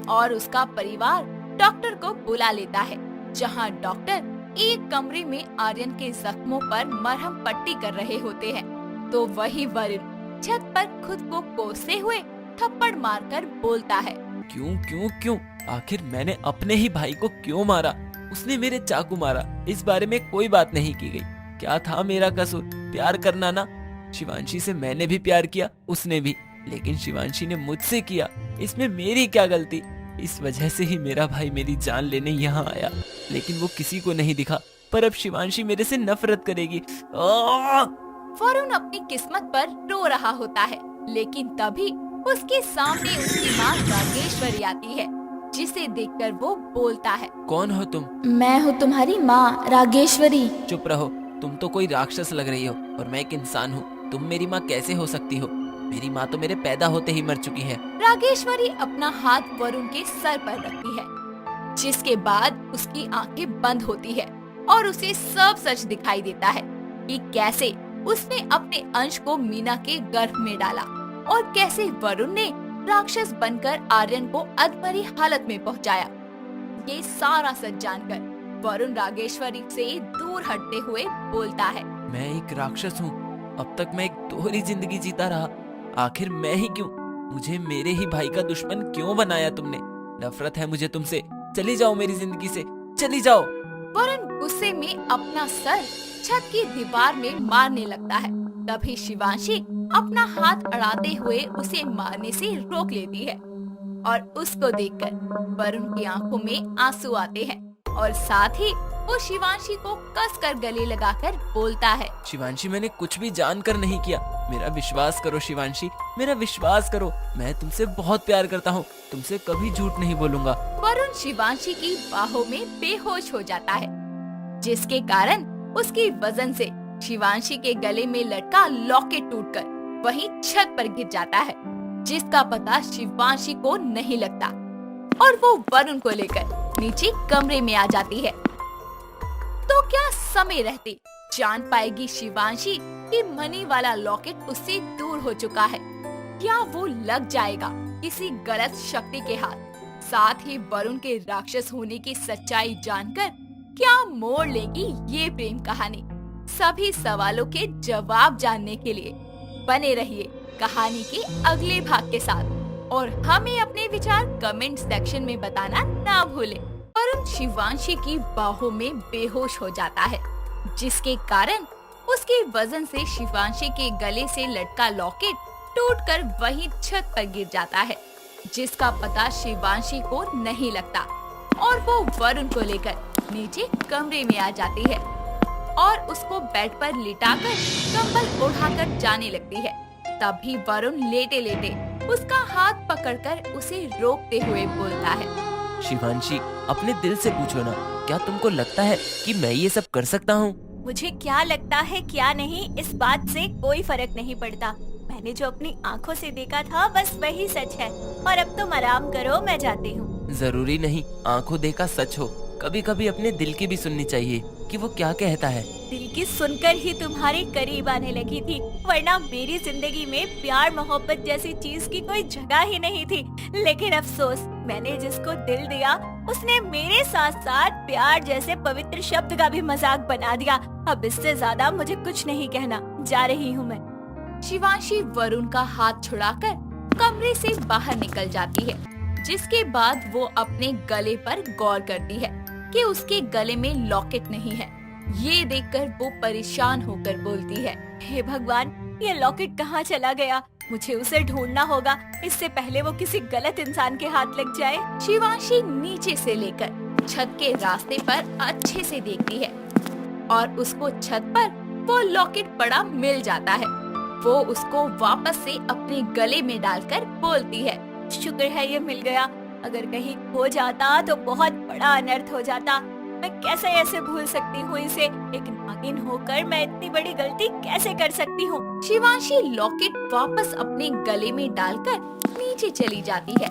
और उसका परिवार डॉक्टर को बुला लेता है, जहाँ डॉक्टर एक कमरे में आर्यन के जख्मों पर मरहम पट्टी कर रहे होते हैं। तो वही वरुण छत पर खुद को कोसते हुए थप्पड़ मारकर बोलता है, क्यों क्यों क्यों? आखिर मैंने अपने ही भाई को क्यों मारा? उसने मेरे चाकू मारा, इस बारे में कोई बात नहीं की गई। क्या था मेरा कसूर? प्यार करना ना। शिवांशी से मैंने भी प्यार किया, उसने भी, लेकिन शिवांशी ने मुझसे किया। इसमें मेरी क्या गलती? इस वजह से ही मेरा भाई मेरी जान लेने यहाँ आया, लेकिन वो किसी को नहीं दिखा। पर अब शिवांशी मेरे से नफरत करेगी। वरुण अपनी किस्मत पर रो रहा होता है, लेकिन तभी उसके सामने उसकी माँ रागेश्वरी आती है, जिसे देखकर वो बोलता है, कौन हो तुम? मैं हूँ तुम्हारी माँ रागेश्वरी। चुप रहो, तुम तो कोई राक्षस लग रही हो और मैं एक इंसान हूँ। तुम मेरी माँ कैसे हो सकती हो? मेरी माँ तो मेरे पैदा होते ही मर चुकी है। रागेश्वरी अपना हाथ वरुण के सर पर रखती है, जिसके बाद उसकी आंखें बंद होती है और उसे सब सच दिखाई देता है कि कैसे उसने अपने अंश को मीना के गर्भ में डाला और कैसे वरुण ने राक्षस बनकर आर्यन को अधमरी हालत में पहुंचाया। ये सारा सच जानकर वरुण रागेश्वरी से दूर हटते हुए बोलता है, मैं एक राक्षस हूँ। अब तक मैं एक दोहरी जिंदगी जीता रहा। आखिर मैं ही क्यों? मुझे मेरे ही भाई का दुश्मन क्यों बनाया तुमने? नफरत है मुझे तुमसे। चली जाओ मेरी जिंदगी से, चली जाओ। वरुण गुस्से में अपना सर छत की दीवार में मारने लगता है। तभी शिवांशी अपना हाथ अड़ाते हुए उसे मारने से रोक लेती है और उसको देखकर वरुण की आंखों में आंसू आते हैं और साथ ही वो शिवांशी को कसकर गले लगाकर बोलता है, शिवांशी मैंने कुछ भी जानकर नहीं किया। मेरा विश्वास करो शिवांशी, मेरा विश्वास करो। मैं तुमसे बहुत प्यार करता हूँ, तुमसे कभी झूठ नहीं बोलूंगा। वरुण शिवांशी की बाहों में बेहोश हो जाता है, जिसके कारण उसकी वजन से शिवांशी के गले में लटका लॉकेट टूटकर वहीं छत पर गिर जाता है, जिसका पता शिवांशी को नहीं लगता और वो वरुण को लेकर नीचे कमरे में आ जाती है। तो क्या समय रहते जान पाएगी शिवांशी कि मनी वाला लॉकेट उससे दूर हो चुका है। या वो लग जाएगा किसी गलत शक्ति के हाथ। साथ ही वरुण के राक्षस होने की सच्चाई जानकर क्या मोड़ लेगी ये प्रेम कहानी। सभी सवालों के जवाब जानने के लिए बने रहिए कहानी के अगले भाग के साथ और हमें अपने विचार कमेंट सेक्शन में बताना ना भूलें। वरुण शिवांशी की बाहों में बेहोश हो जाता है, जिसके कारण उसके वजन से शिवांशी के गले से लटका लॉकेट टूटकर वहीं छत पर गिर जाता है, जिसका पता शिवांशी को नहीं लगता और वो वरुण को लेकर नीचे कमरे में आ जाती है और उसको बेड पर लिटाकर कंबल उठाकर जाने लगती है। तभी वरुण लेटे लेटे उसका हाथ पकड़कर उसे रोकते हुए बोलता है, शिवांशी, अपने दिल से पूछो ना, क्या तुमको लगता है कि मैं ये सब कर सकता हूँ? मुझे क्या लगता है क्या नहीं, इस बात से कोई फर्क नहीं पड़ता। मैंने जो अपनी आँखों से देखा था बस वही सच है। और अब तुम आराम करो, मैं जाती हूँ। जरूरी नहीं आंखों देखा सच हो, कभी कभी अपने दिल की भी सुननी चाहिए कि वो क्या कहता है। दिल की सुनकर ही तुम्हारे करीब आने लगी थी, वरना मेरी जिंदगी में प्यार मोहब्बत जैसी चीज की कोई जगह ही नहीं थी। लेकिन अफसोस, मैंने जिसको दिल दिया उसने मेरे साथ साथ प्यार जैसे पवित्र शब्द का भी मजाक बना दिया। अब इससे ज्यादा मुझे कुछ नहीं कहना, जा रही हूँ मैं। शिवांशी वरुण का हाथ छुड़ाकर कमरे से बाहर निकल जाती है, जिसके बाद वो अपने गले पर गौर करती है कि उसके गले में लॉकेट नहीं है। ये देखकर वो परेशान होकर बोलती है, हे भगवान, ये लॉकेट कहाँ चला गया? मुझे उसे ढूंढना होगा, इससे पहले वो किसी गलत इंसान के हाथ लग जाए। शिवांशी नीचे से लेकर छत के रास्ते पर अच्छे से देखती है और उसको छत पर वो लॉकेट पड़ा मिल जाता है। वो उसको वापस से अपने गले में डालकर बोलती है, शुक्र है ये मिल गया, अगर कहीं खो जाता तो बहुत बड़ा अनर्थ हो जाता। मैं कैसे ऐसे भूल सकती हूँ इसे? एक नागिन होकर मैं इतनी बड़ी गलती कैसे कर सकती हूँ? शिवांशी लॉकेट वापस अपने गले में डालकर नीचे चली जाती है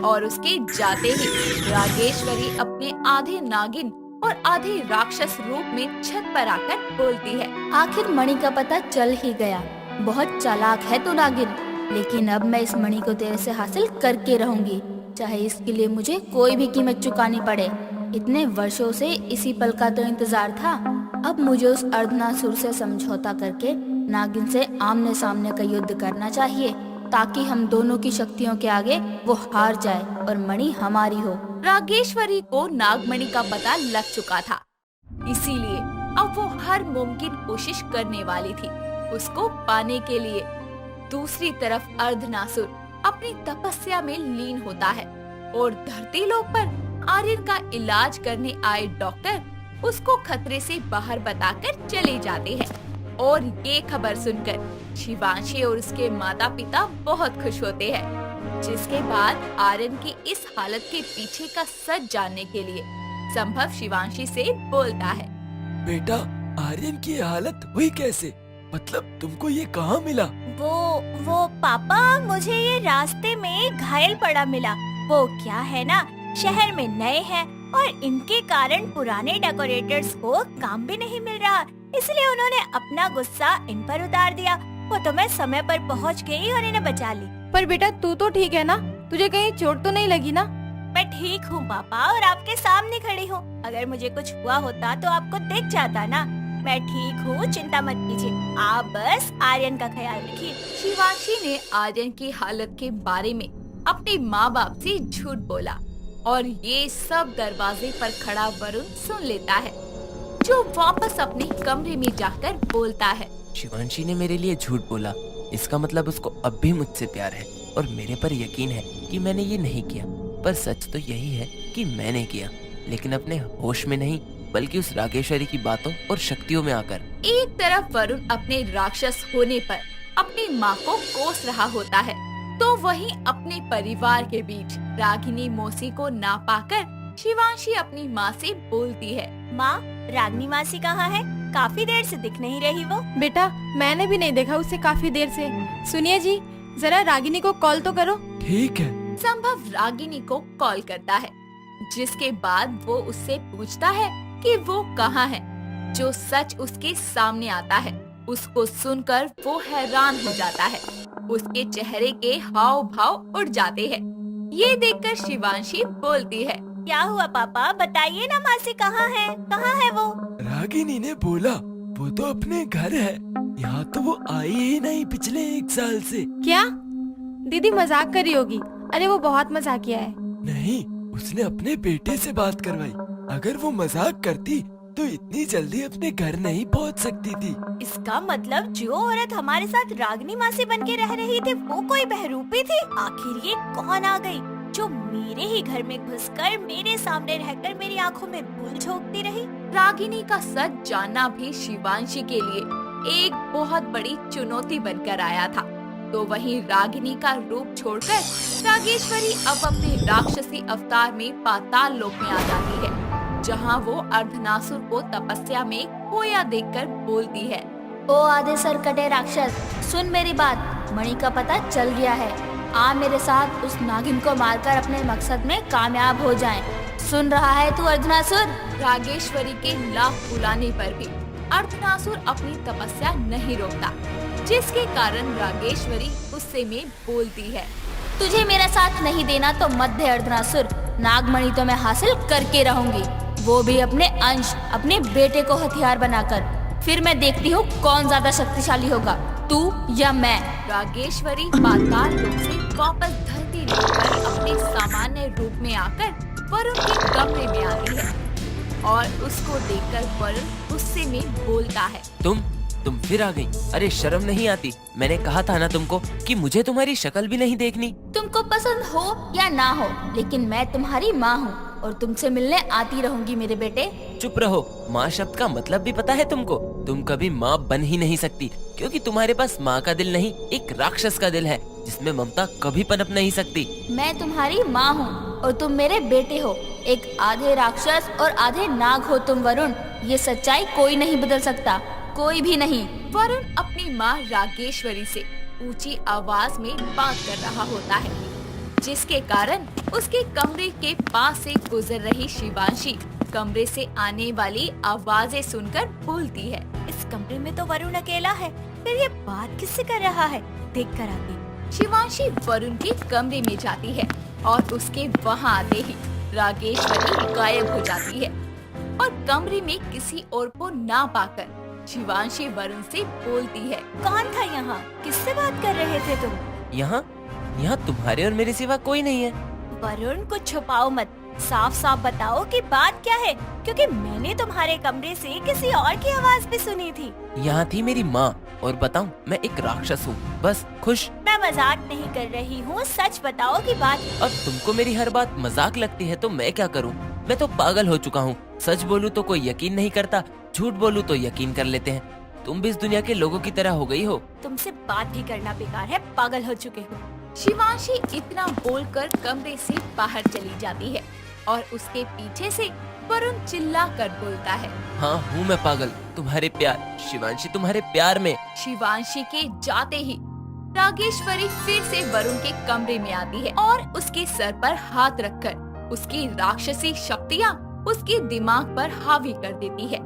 और उसके जाते ही रागेश्वरी अपने आधे नागिन और आधे राक्षस रूप में छत पर आकर बोलती है, आखिर मणि का पता चल ही गया। बहुत चालाक है तू नागिन, लेकिन अब मैं इस मणि को तेरे से हासिल करके रहूंगी, चाहे इसके लिए मुझे कोई भी कीमत चुकानी पड़े। इतने वर्षों से इसी पल का तो इंतजार था। अब मुझे उस अर्धनासुर से समझौता करके नागिन से आमने सामने का युद्ध करना चाहिए, ताकि हम दोनों की शक्तियों के आगे वो हार जाए और मणि हमारी हो। रागेश्वरी को नागमणि का पता लग चुका था, इसीलिए अब वो हर मुमकिन कोशिश करने वाली थी उसको पाने के लिए। दूसरी तरफ अर्धनासुर अपनी तपस्या में लीन होता है और धरती लोक पर आर्यन का इलाज करने आए डॉक्टर उसको खतरे से बाहर बताकर चले जाते हैं। और ये खबर सुनकर शिवांशी और उसके माता पिता बहुत खुश होते हैं, जिसके बाद आर्यन की इस हालत के पीछे का सच जानने के लिए संभव शिवांशी से बोलता है, बेटा, आर्यन की हालत हुई कैसे? मतलब तुमको ये कहाँ मिला? वो पापा, मुझे ये रास्ते में घायल पड़ा मिला। वो क्या है ना, शहर में नए हैं और इनके कारण पुराने डेकोरेटर्स को काम भी नहीं मिल रहा, इसलिए उन्होंने अपना गुस्सा इन पर उतार दिया। वो तो मैं समय पर पहुंच गई और इन्हें बचा ली। पर बेटा तू तो ठीक है ना? तुझे कहीं चोट तो नहीं लगी ना? मैं ठीक हूँ पापा, और आपके सामने खड़ी हूँ। अगर मुझे कुछ हुआ होता तो आपको दिख जाता ना। मैं ठीक हूँ, चिंता मत कीजिए, आप बस आर्यन का ख्याल रखिए। शिवांशी ने आर्यन की हालत के बारे में अपने माँ बाप से झूठ बोला और ये सब दरवाजे पर खड़ा वरुण सुन लेता है, जो वापस अपने कमरे में जाकर बोलता है, शिवांशी ने मेरे लिए झूठ बोला, इसका मतलब उसको अब भी मुझसे प्यार है और मेरे पर यकीन है कि मैंने ये नहीं किया। पर सच तो यही है कि मैंने किया, लेकिन अपने होश में नहीं, बल्कि उस रागेश्वरी की बातों और शक्तियों में आकर। एक तरफ वरुण अपने राक्षस होने पर अपनी माँ को कोस रहा होता है, तो वहीं अपने परिवार के बीच रागिनी मौसी को ना पाकर शिवांशी अपनी माँ से बोलती है, माँ, रागिनी मौसी कहाँ है? काफी देर से दिख नहीं रही वो। बेटा मैंने भी नहीं देखा उसे काफी देर से। सुनिए जी, जरा रागिनी को कॉल तो करो। ठीक है। संभव रागिनी को कॉल करता है, जिसके बाद वो उससे पूछता है कि वो कहाँ है। जो सच उसके सामने आता है, उसको सुनकर वो हैरान हो जाता है। उसके चेहरे के हाव भाव उड़ जाते हैं। ये देखकर शिवांशी बोलती है, क्या हुआ पापा, बताइए ना मासी कहाँ है वो? रागिनी ने बोला वो तो अपने घर है, यहाँ तो वो आई ही नहीं पिछले 1 साल से। क्या दीदी मजाक कर रही होगी? अरे वो बहुत मजाकिया है। नहीं, उसने अपने बेटे से बात करवाई। अगर वो मजाक करती तो इतनी जल्दी अपने घर नहीं पहुंच सकती थी। इसका मतलब जो औरत हमारे साथ रागिनी मासी बन के रह रही थी वो कोई बहरूपी थी? आखिर ये कौन आ गई जो मेरे ही घर में घुसकर मेरे सामने रहकर मेरी आंखों में धूल झोंकती रही? रागिनी का सच जानना भी शिवांशी के लिए एक बहुत बड़ी चुनौती बनकर आया था। तो वहीं रागिनी का रूप छोड़कर रागेश्वरी अब अपने राक्षसी अवतार में पाताल लोक में आ जाती है, जहां वो अर्धनासुर को तपस्या में खोया देखकर बोलती है, ओ आधे सर कटे राक्षस, सुन मेरी बात, मणि का पता चल गया है। आ मेरे साथ उस नागिन को मारकर अपने मकसद में कामयाब हो जाएं। सुन रहा है तू अर्धनासुर? रागेश्वरी के लाख बुलाने पर भी अर्धनासुर अपनी तपस्या नहीं रोकता, जिसके कारण रागेश्वरी गुस्से में बोलती है, तुझे मेरा साथ नहीं देना तो मत दे अर्धनासुर, नागमणि तो मैं हासिल करके रहूंगी, वो भी अपने अंश, अपने बेटे को हथियार बनाकर। फिर मैं देखती हूँ कौन ज्यादा शक्तिशाली होगा, तू या मैं। रागेश्वरी पाताल लोक से वापस धरती लोक पर अपने सामान्य रूप में आकर वरुण के कमरे में आती है और उसको देखकर वरुण गुस्से में बोलता है, तुम फिर आ गई? अरे शर्म नहीं आती? मैंने कहा था ना तुमको कि मुझे तुम्हारी शक्ल भी नहीं देखनी। तुमको पसंद हो या ना हो, लेकिन मैं तुम्हारी माँ हूँ और तुमसे मिलने आती रहूंगी मेरे बेटे। चुप रहो, माँ शब्द का मतलब भी पता है तुमको? तुम कभी माँ बन ही नहीं सकती, क्योंकि तुम्हारे पास माँ का दिल नहीं, एक राक्षस का दिल है जिसमें ममता कभी पनप नहीं सकती। मैं तुम्हारी माँ हूँ और तुम मेरे बेटे हो, एक आधे राक्षस और आधे नाग हो तुम वरुण। ये सच्चाई कोई नहीं बदल सकता, कोई भी नहीं। वरुण अपनी माँ रागेश्वरी से ऊंची आवाज में बात कर रहा होता है, जिसके कारण उसके कमरे के पास से गुजर रही शिवांशी कमरे से आने वाली आवाजें सुनकर बोलती है, इस कमरे में तो वरुण अकेला है, फिर ये बात किससे कर रहा है? देख कर आती। शिवांशी वरुण के कमरे में जाती है और उसके वहाँ आते ही रागेश्वरी गायब हो जाती है और कमरे में किसी और को ना पाकर शिवांशी वरुण से बोलती है, कौन था यहाँ? किससे बात कर रहे थे तुम? यहाँ तुम्हारे और मेरे सिवा कोई नहीं है। वरुण कुछ छुपाओ मत, साफ साफ बताओ कि बात क्या है, क्योंकि मैंने तुम्हारे कमरे से किसी और की आवाज भी सुनी थी। यहाँ थी मेरी माँ, और बताऊँ मैं एक राक्षस हूँ, बस खुश। मैं मजाक नहीं कर रही हूँ, सच बताओ कि बात। अब तुमको मेरी हर बात मजाक लगती है तो मैं क्या करूँ? मैं तो पागल हो चुका हूँ। सच बोलूँ तो कोई यकीन नहीं करता, झूठ बोलूँ तो यकीन कर लेते हैं। तुम भी इस दुनिया के लोगों की तरह हो गई हो। तुमसे बात भी करना बेकार है, पागल हो चुके हो। शिवांशी इतना बोलकर कमरे से बाहर चली जाती है और उसके पीछे से वरुण चिल्ला कर बोलता है, हाँ हूँ मैं पागल, तुम्हारे प्यार शिवांशी, तुम्हारे प्यार में। शिवांशी के जाते ही रागेश्वरी फिर से वरुण के कमरे में आती है और उसके सर पर हाथ रखकर उसकी राक्षसी शक्तियाँ उसके दिमाग पर हावी कर देती है,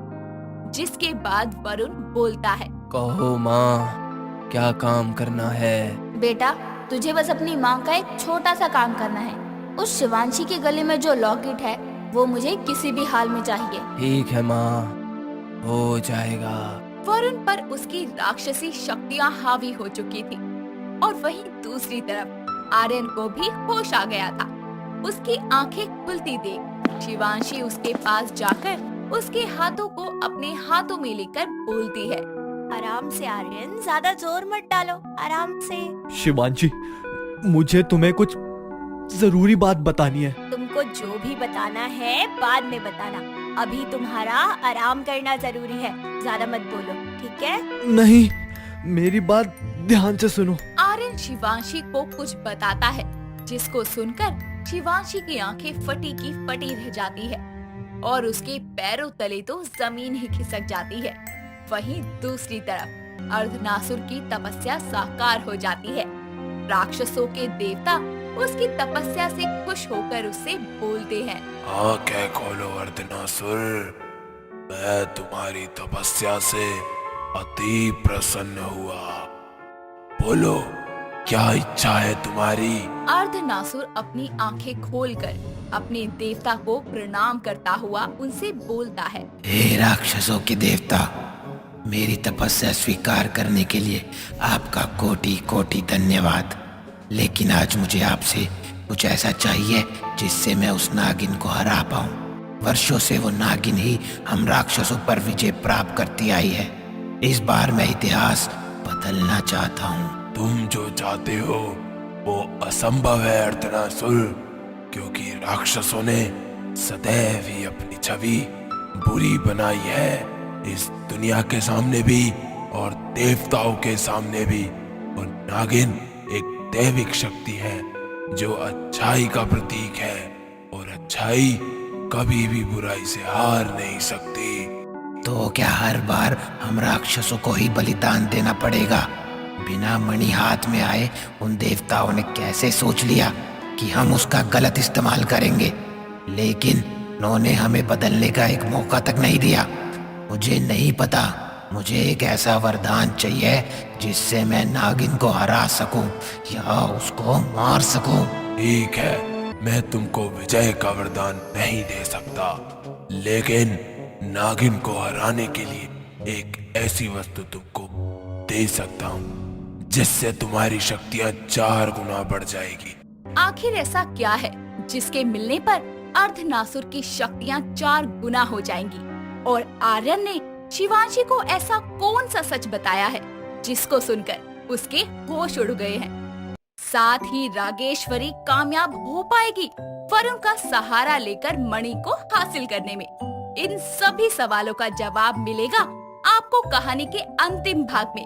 जिसके बाद वरुण बोलता है, कहो माँ, क्या काम करना है? बेटा, तुझे बस अपनी माँ का एक छोटा सा काम करना है। उस शिवांशी के गले में जो लॉकेट है वो मुझे किसी भी हाल में चाहिए। ठीक है माँ, हो जाएगा। वरुण पर उसकी राक्षसी शक्तियाँ हावी हो चुकी थी और वहीं दूसरी तरफ आर्यन को भी होश आ गया था। उसकी आंखें खुलती देख शिवांशी उसके पास जाकर उसके हाथों को अपने हाथों में लेकर बोलती है, आराम से आर्यन, ज्यादा जोर मत डालो, आराम से। शिवांशी, मुझे तुम्हें कुछ जरूरी बात बतानी है। तुमको जो भी बताना है बाद में बताना, अभी तुम्हारा आराम करना जरूरी है, ज्यादा मत बोलो, ठीक है? नहीं, मेरी बात ध्यान से सुनो। आर्यन शिवांशी को कुछ बताता है, जिसको सुनकर शिवांशी की आंखें फटी की फटी रह जाती है और उसके पैरों तले तो जमीन ही खिसक जाती है। वहीं दूसरी तरफ अर्धनासुर की तपस्या साकार हो जाती है। राक्षसों के देवता उसकी तपस्या से खुश होकर उससे बोलते हैं, आंखें खोलो अर्धनासुर, मैं तुम्हारी तपस्या से अति प्रसन्न हुआ। बोलो, क्या इच्छा है तुम्हारी? अर्धनासुर अपनी आंखें खोलकर अपने देवता को प्रणाम करता हुआ उनसे बोलता है। हे राक्षसों के देवता, मेरी तपस्या स्वीकार करने के लिए आपका कोटि कोटि धन्यवाद। लेकिन आज मुझे आपसे कुछ ऐसा चाहिए जिससे मैं उस नागिन को हरा पाऊं। वर्षों से वो नागिन ही हम राक्षसों पर विजय प्राप्त करती आई है। इस बार मैं इतिहास बदलना चाहता हूँ। तुम जो चाहते हो वो असंभव है अर्धनासुर, क्योंकि राक्षसों ने सदैव ही अपनी छवि बुरी बनाई है, इस दुनिया के सामने भी और देवताओं के सामने भी। और नागिन एक दैविक शक्ति है जो अच्छाई का प्रतीक है, और अच्छाई कभी भी बुराई से हार नहीं सकती। तो क्या हर बार हम राक्षसों को ही बलिदान देना पड़ेगा? बिना मणि हाथ में आए उन देवताओं ने कैसे सोच लिया कि हम उसका गलत इस्तेमाल करेंगे? लेकिन उन्होंने हमें बदलने का एक मौका तक नहीं दिया। मुझे नहीं पता, मुझे एक ऐसा वरदान चाहिए जिससे मैं नागिन को हरा सकूं या उसको मार सकूं। ठीक है, मैं तुमको विजय का वरदान नहीं दे सकता, लेकिन नागिन को हराने के लिए एक ऐसी वस्तु तुमको दे सकता हूँ जिससे तुम्हारी शक्तियाँ 4 गुना बढ़ जाएगी। आखिर ऐसा क्या है जिसके मिलने पर अर्धनासुर की शक्तियाँ 4 गुना हो जाएंगी? और आर्यन ने शिवांशी को ऐसा कौन सा सच बताया है जिसको सुनकर उसके होश उड़ गए हैं? साथ ही रागेश्वरी कामयाब हो पाएगी वरुण का सहारा लेकर मणि को हासिल करने में? इन सभी सवालों का जवाब मिलेगा आपको कहानी के अंतिम भाग में।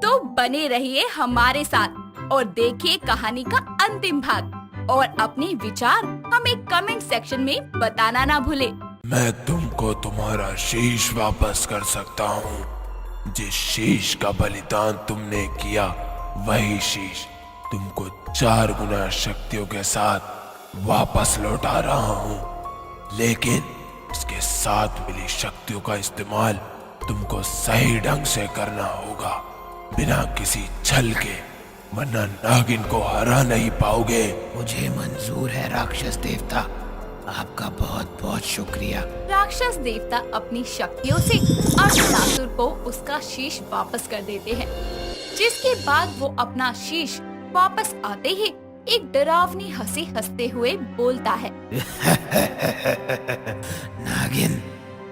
तो बने रहिए हमारे साथ और देखिए कहानी का अंतिम भाग। और अपने विचार हमें कमेंट सेक्शन में बताना ना भूले। मैं तुमको तुम्हारा शीश वापस कर सकता हूँ। जिस शीश का बलिदान तुमने किया वही शीश तुमको 4 गुना शक्तियों के साथ वापस लौटा रहा हूँ, लेकिन उसके साथ मिली शक्तियों का इस्तेमाल तुमको सही ढंग से करना होगा, बिना किसी छल के, वरना नागिन को हरा नहीं पाओगे। मुझे मंजूर है राक्षस देवता, आपका बहुत बहुत शुक्रिया। राक्षस देवता अपनी शक्तियों से अर्धनासुर को उसका शीश वापस कर देते हैं, जिसके बाद वो अपना शीश वापस आते ही एक डरावनी हंसी हंसते हुए बोलता है। नागिन,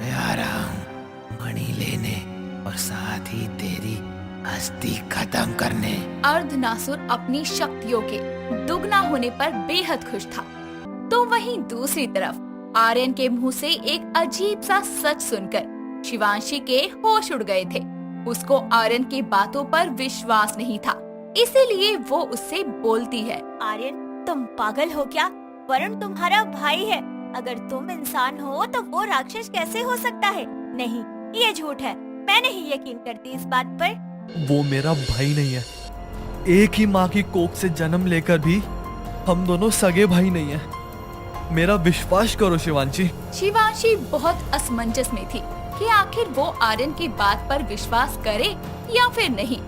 मैं आ रहा हूँ मणि लेने और साथ ही तेरी हस्ती खत्म करने। अर्धनासुर अपनी शक्तियों के दुगना होने पर बेहद खुश था। तो वहीं दूसरी तरफ आर्यन के मुंह से एक अजीब सा सच सुनकर शिवांशी के होश उड़ गए थे। उसको आर्यन की बातों पर विश्वास नहीं था, इसीलिए वो उससे बोलती है। आर्यन, तुम पागल हो क्या? वरुण तुम्हारा भाई है। अगर तुम इंसान हो तो वो राक्षस कैसे हो सकता है? नहीं, ये झूठ है। मैं नहीं यकीन करती इस बात पर। वो मेरा भाई नहीं है। एक ही माँ की कोख से जन्म लेकर भी हम दोनों सगे भाई नहीं हैं। मेरा विश्वास करो शिवांशी। शिवांशी बहुत असमंजस में थी कि आखिर वो आर्यन की बात पर विश्वास करे या फिर नहीं।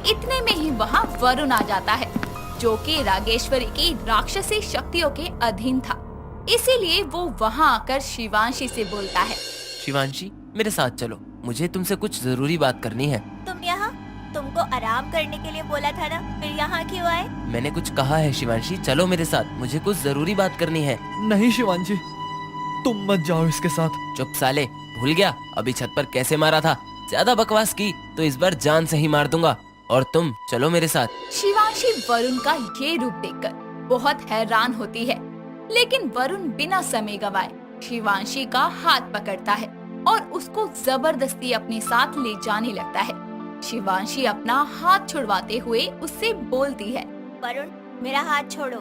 इतने में ही वहाँ वरुण आ जाता है, जो कि रागेश्वरी की राक्षसी शक्तियों के अधीन था। इसीलिए वो वहाँ आकर शिवांशी से बोलता है। शिवांशी, मेरे साथ चलो, मुझे तुमसे कुछ जरूरी बात करनी है। तुम यहाँ? तुमको आराम करने के लिए बोला था ना, फिर यहाँ क्यों आए? मैंने कुछ कहा है शिवांशी, चलो मेरे साथ, मुझे कुछ जरूरी बात करनी है। नहीं शिवांशी, तुम मत जाओ इसके साथ। चुप साले, भूल गया अभी छत पर कैसे मारा था? ज्यादा बकवास की तो इस बार जान से ही मार दूंगा। और तुम चलो मेरे साथ। शिवांशी वरुण का ये रूप देखकर बहुत हैरान होती है, लेकिन वरुण बिना समय गवाए शिवांशी का हाथ पकड़ता है और उसको जबरदस्ती अपने साथ ले जाने लगता है। शिवांशी अपना हाथ छुड़वाते हुए उससे बोलती है। वरुण, मेरा हाथ छोड़ो।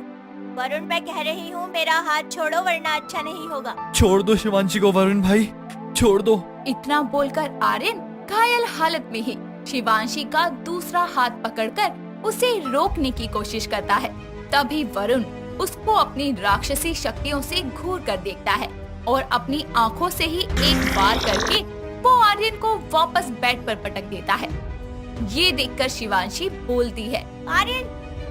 वरुण, मैं कह रही हूँ मेरा हाथ छोड़ो, वरना अच्छा नहीं होगा। छोड़ दो शिवांशी को वरुण भाई, छोड़ दो। इतना बोलकर आर्यन घायल हालत में ही शिवांशी का दूसरा हाथ पकड़कर उसे रोकने की कोशिश करता है। तभी वरुण उसको अपनी राक्षसी शक्तियों से घूर कर देखता है और अपनी आंखों से ही एक वार करके वो आर्यन को वापस बेड पर पटक देता है। ये देखकर शिवांशी बोलती है। आर्यन,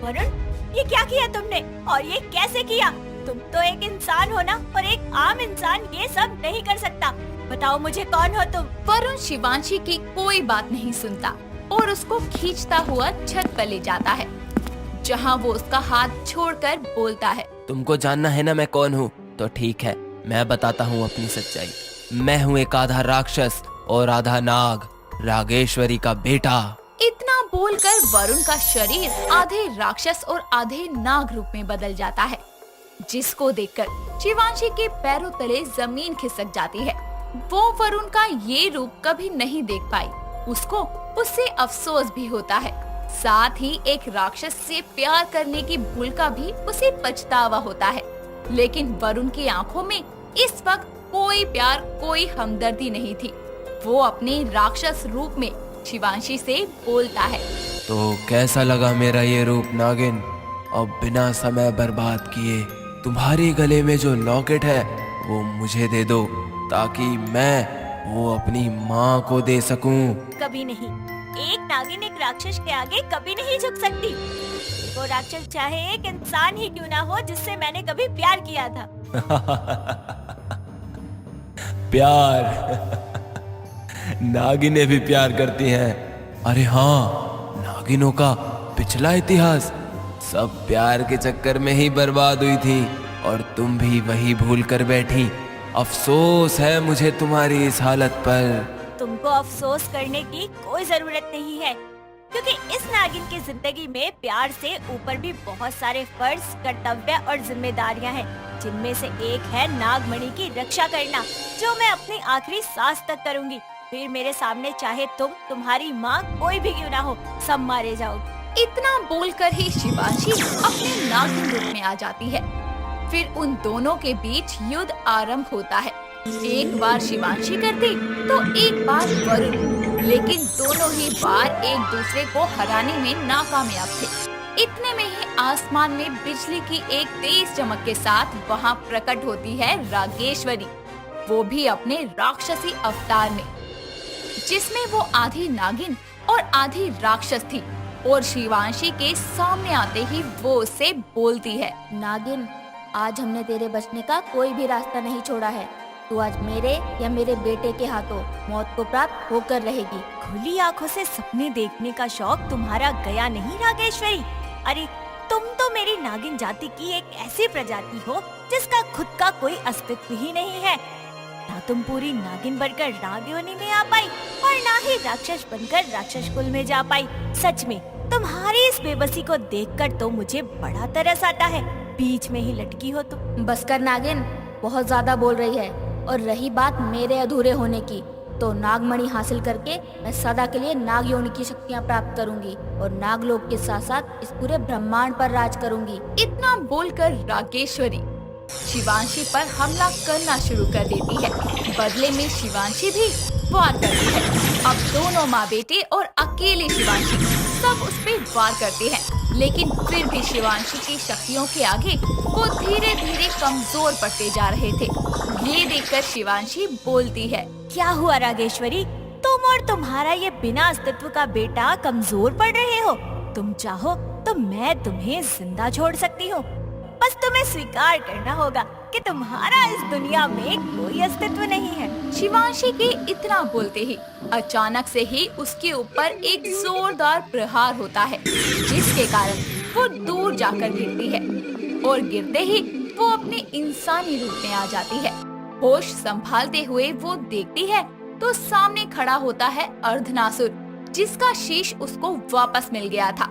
वरुण, ये क्या किया तुमने और ये कैसे किया? तुम तो एक इंसान हो ना, और एक आम इंसान ये सब नहीं कर सकता। बताओ मुझे, कौन हो तुम? वरुण शिवांशी की कोई बात नहीं सुनता और उसको खींचता हुआ छत पर ले जाता है, जहाँ वो उसका हाथ छोड़कर बोलता है, तुमको जानना है ना मैं कौन हूँ? तो ठीक है, मैं बताता हूँ अपनी सच्चाई। मैं हूँ एक आधा राक्षस और आधा नाग, रागेश्वरी का बेटा। इतना बोलकर वरुण का शरीर आधे राक्षस और आधे नाग रूप में बदल जाता है, जिसको देखकर शिवांशी के पैरों तले जमीन खिसक जाती है। वो वरुण का ये रूप कभी नहीं देख पाई। उसको उससे अफसोस भी होता है, साथ ही एक राक्षस से प्यार करने की भूल का भी उसे पछतावा होता है। लेकिन वरुण की आंखों में इस वक्त कोई प्यार, कोई हमदर्दी नहीं थी। वो अपने राक्षस रूप में शिवांशी से बोलता है, तो कैसा लगा मेरा ये रूप नागिन? अब बिना समय बर्बाद किए तुम्हारे गले में जो लॉकेट है वो मुझे दे दो, ताकि मैं वो अपनी माँ को दे सकूं। कभी नहीं। एक नागिन एक राक्षस के आगे कभी नहीं झुक सकती। वो राक्षस चाहे एक इंसान ही क्यों ना हो जिससे मैंने कभी प्यार किया था। प्यार नागिनें भी प्यार करती हैं। अरे हाँ, नागिनों का पिछला इतिहास सब प्यार के चक्कर में ही बर्बाद हुई थी, और तुम भी वही भूल कर बैठी। अफसोस है मुझे तुम्हारी इस हालत पर। तुमको अफसोस करने की कोई जरूरत नहीं है, क्योंकि इस नागिन की जिंदगी में प्यार से ऊपर भी बहुत सारे फर्ज, कर्तव्य और जिम्मेदारियां हैं, जिनमें से एक है नागमणि की रक्षा करना, जो मैं अपनी आखिरी सांस तक करूंगी। फिर मेरे सामने चाहे तुम, तुम्हारी माँ, कोई भी क्यों ना हो, सब मारे जाओगे। इतना बोलकर ही शिवांशी अपने नागिन रूप में आ जाती है। फिर उन दोनों के बीच युद्ध आरंभ होता है। एक बार शिवांशी करती तो एक बार वरुण, लेकिन दोनों ही बार एक दूसरे को हराने में नाकामयाब थे। इतने में ही आसमान में बिजली की एक तेज चमक के साथ वहां प्रकट होती है रागेश्वरी, वो भी अपने राक्षसी अवतार में, जिसमें वो आधी नागिन और आधी राक्षस थी। और शिवांशी के सामने आते ही वो उससे बोलती है, नागिन, आज हमने तेरे बचने का कोई भी रास्ता नहीं छोड़ा है। तू आज मेरे या मेरे बेटे के हाथों मौत को प्राप्त होकर रहेगी। खुली आंखों से सपने देखने का शौक तुम्हारा गया नहीं रागेश्वरी? अरे तुम तो मेरी नागिन जाति की एक ऐसी प्रजाति हो जिसका खुद का कोई अस्तित्व ही नहीं है। ना तुम पूरी नागिन बनकर नाग योनि में आ पाई और ना ही राक्षस बनकर राक्षस कुल में जा पाई। सच में तुम्हारी इस बेबसी को देखकर तो मुझे बड़ा तरस आता है। बीच में ही लटकी हो तुम। बस कर नागिन, बहुत ज्यादा बोल रही है। और रही बात मेरे अधूरे होने की, तो नागमणि हासिल करके मैं सदा के लिए नाग योनि की शक्तियाँ प्राप्त करूंगी और नागलोक के साथ साथ इस पूरे ब्रह्मांड पर राज करूंगी। इतना बोलकर रागेश्वरी शिवांशी पर हमला करना शुरू कर देती है। बदले में शिवांशी भी वार करती है। अब दोनों माँ बेटे और अकेले शिवांशी सब उस पे वार करते हैं, लेकिन फिर भी शिवांशी की शक्तियों के आगे वो धीरे धीरे कमजोर पड़ते जा रहे थे। ये देखकर शिवांशी बोलती है, क्या हुआ रागेश्वरी? तुम और तुम्हारा ये बिना अस्तित्व का बेटा कमजोर पड़ रहे हो। तुम चाहो तो मैं तुम्हें जिंदा छोड़ सकती हूँ, बस तुम्हें स्वीकार करना होगा कि तुम्हारा इस दुनिया में कोई अस्तित्व नहीं है। शिवांशी के इतना बोलते ही अचानक से ही उसके ऊपर एक जोरदार प्रहार होता है, जिसके कारण वो दूर जाकर गिरती है और गिरते ही वो अपने इंसानी रूप में आ जाती है। होश संभालते हुए वो देखती है तो सामने खड़ा होता है अर्धनासुर, जिसका शीश उसको वापस मिल गया था।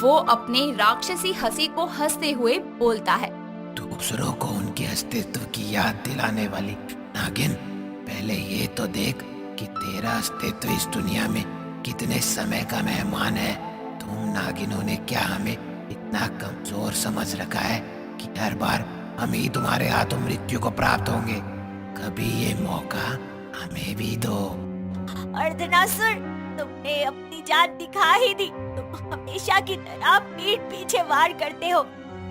वो अपने राक्षसी हंसी को हंसते हुए बोलता है, दूसरों को उनके अस्तित्व की याद दिलाने वाली नागिन, पहले ये तो देख कि तेरा अस्तित्व इस दुनिया में कितने समय का मेहमान है। तुम नागिनों ने क्या हमें इतना कमजोर समझ रखा है कि हर बार हम ही तुम्हारे हाथों मृत्यु को प्राप्त होंगे? कभी ये मौका हमें भी दो। अर्धनासुर, तुमने अपनी जान दिखा ही दी। तुम हमेशा की तरह पीठ पीछे वार करते हो।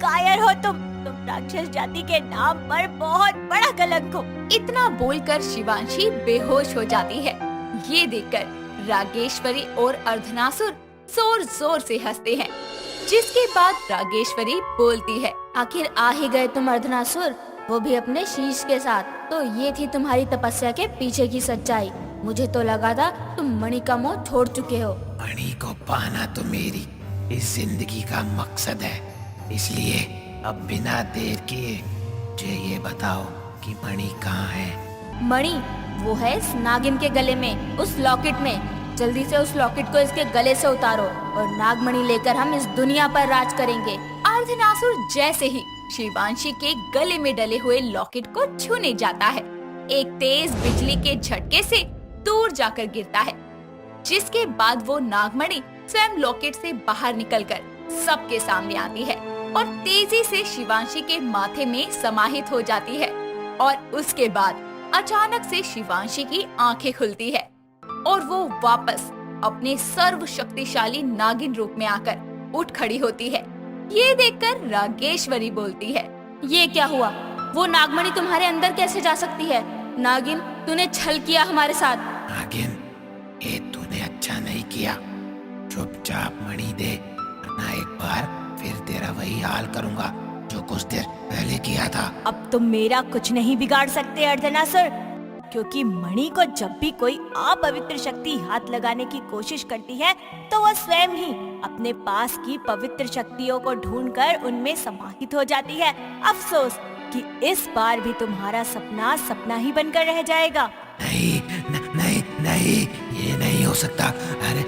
कायर हो तुम राक्षस जाति के नाम पर बहुत बड़ा कलंक हो। इतना बोलकर शिवांशी बेहोश हो जाती है। ये देखकर रागेश्वरी और अर्धनासुर जोर जोर से हंसते हैं। जिसके बाद रागेश्वरी बोलती है। आखिर आ ही गए तुम अर्धनासुर, वो भी अपने शीश के साथ। तो ये थी तुम्हारी तपस्या के पीछे की सच्चाई। मुझे तो लगा था तुम मणि का मोह छोड़ चुके हो। मणि को पाना तो मेरी इस जिंदगी का मकसद है, इसलिए अब बिना देर किए मुझे ये बताओ कि मणि कहाँ है। मणि वो है इस नागिन के गले में, उस लॉकेट में। जल्दी से उस लॉकेट को इसके गले से उतारो और नागमणि लेकर हम इस दुनिया पर राज करेंगे। अर्धनासुर जैसे ही शिवांशी के गले में डले हुए लॉकेट को छूने जाता है, एक तेज बिजली के झटके से दूर जाकर गिरता है, जिसके बाद वो नागमणि स्वयं लॉकेट से बाहर निकलकर सबके सामने आती है और तेजी से शिवांशी के माथे में समाहित हो जाती है। और उसके बाद अचानक से शिवांशी की आंखें खुलती है और वो वापस अपने सर्वशक्तिशाली नागिन रूप में आकर उठ खड़ी होती है। ये देखकर रागेश्वरी बोलती है, ये क्या हुआ? वो नागमणि तुम्हारे अंदर कैसे जा सकती है? नागिन, तूने छल किया हमारे साथ। नागिन, ये तूने अच्छा नहीं किया। चुपचाप मणि दे, वरना एक बार फिर तेरा वही हाल करूंगा जो कुछ देर पहले किया था। अब तुम मेरा कुछ नहीं बिगाड़ सकते अर्धनासुर, क्योंकि मणि को जब भी कोई अपवित्र शक्ति हाथ लगाने की कोशिश करती है तो वह स्वयं ही अपने पास की पवित्र शक्तियों को ढूंढकर उनमें समाहित हो जाती है। अफसोस कि इस बार भी तुम्हारा सपना सपना ही बनकर रह जाएगा। नहीं नहीं नहीं, ये नहीं हो सकता। अरे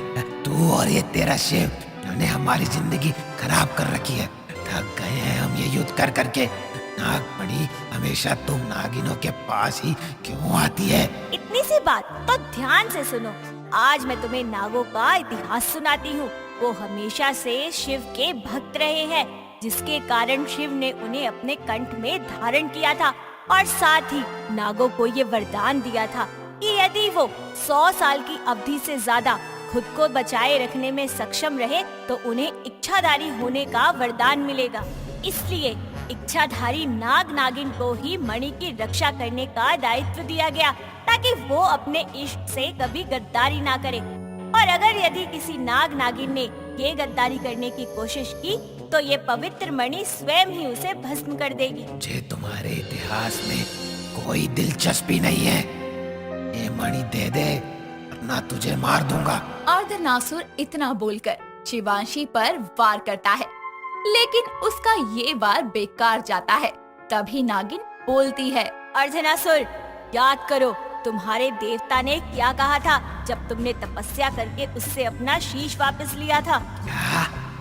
तू और ये तेरा शिव, जिन्होंने हमारी जिंदगी खराब कर रखी है। थक गए हैं हम ये युद्ध कर करके। नागमणि हमेशा तुम नागिनों के पास ही क्यों आती है? इतनी सी बात तो ध्यान से सुनो। आज मैं तुम्हें नागों का इतिहास सुनाती हूँ। वो हमेशा से शिव के भक्त रहे हैं, जिसके कारण शिव ने उन्हें अपने कंठ में धारण किया था और साथ ही नागों को ये वरदान दिया था कि यदि वो 100 साल की अवधि से ज्यादा खुद को बचाए रखने में सक्षम रहे तो उन्हें इच्छाधारी होने का वरदान मिलेगा। इसलिए इच्छाधारी नाग नागिन को ही मणि की रक्षा करने का दायित्व दिया गया, ताकि वो अपने इष्ट से कभी गद्दारी ना करे। और अगर यदि किसी नाग नागिन ने ये गद्दारी करने की कोशिश की तो ये पवित्र मणि स्वयं ही उसे भस्म कर देगी। मुझे तुम्हारे इतिहास में कोई दिलचस्पी नहीं है। ये मणि दे दे, वरना तुझे मार दूंगा। अर्धनासुर इतना बोलकर शिवांशी पर वार करता है, लेकिन उसका ये वार बेकार जाता है। तभी नागिन बोलती है, अर्धनासुर, याद करो तुम्हारे देवता ने क्या कहा था जब तुमने तपस्या करके उससे अपना शीश वापस लिया था?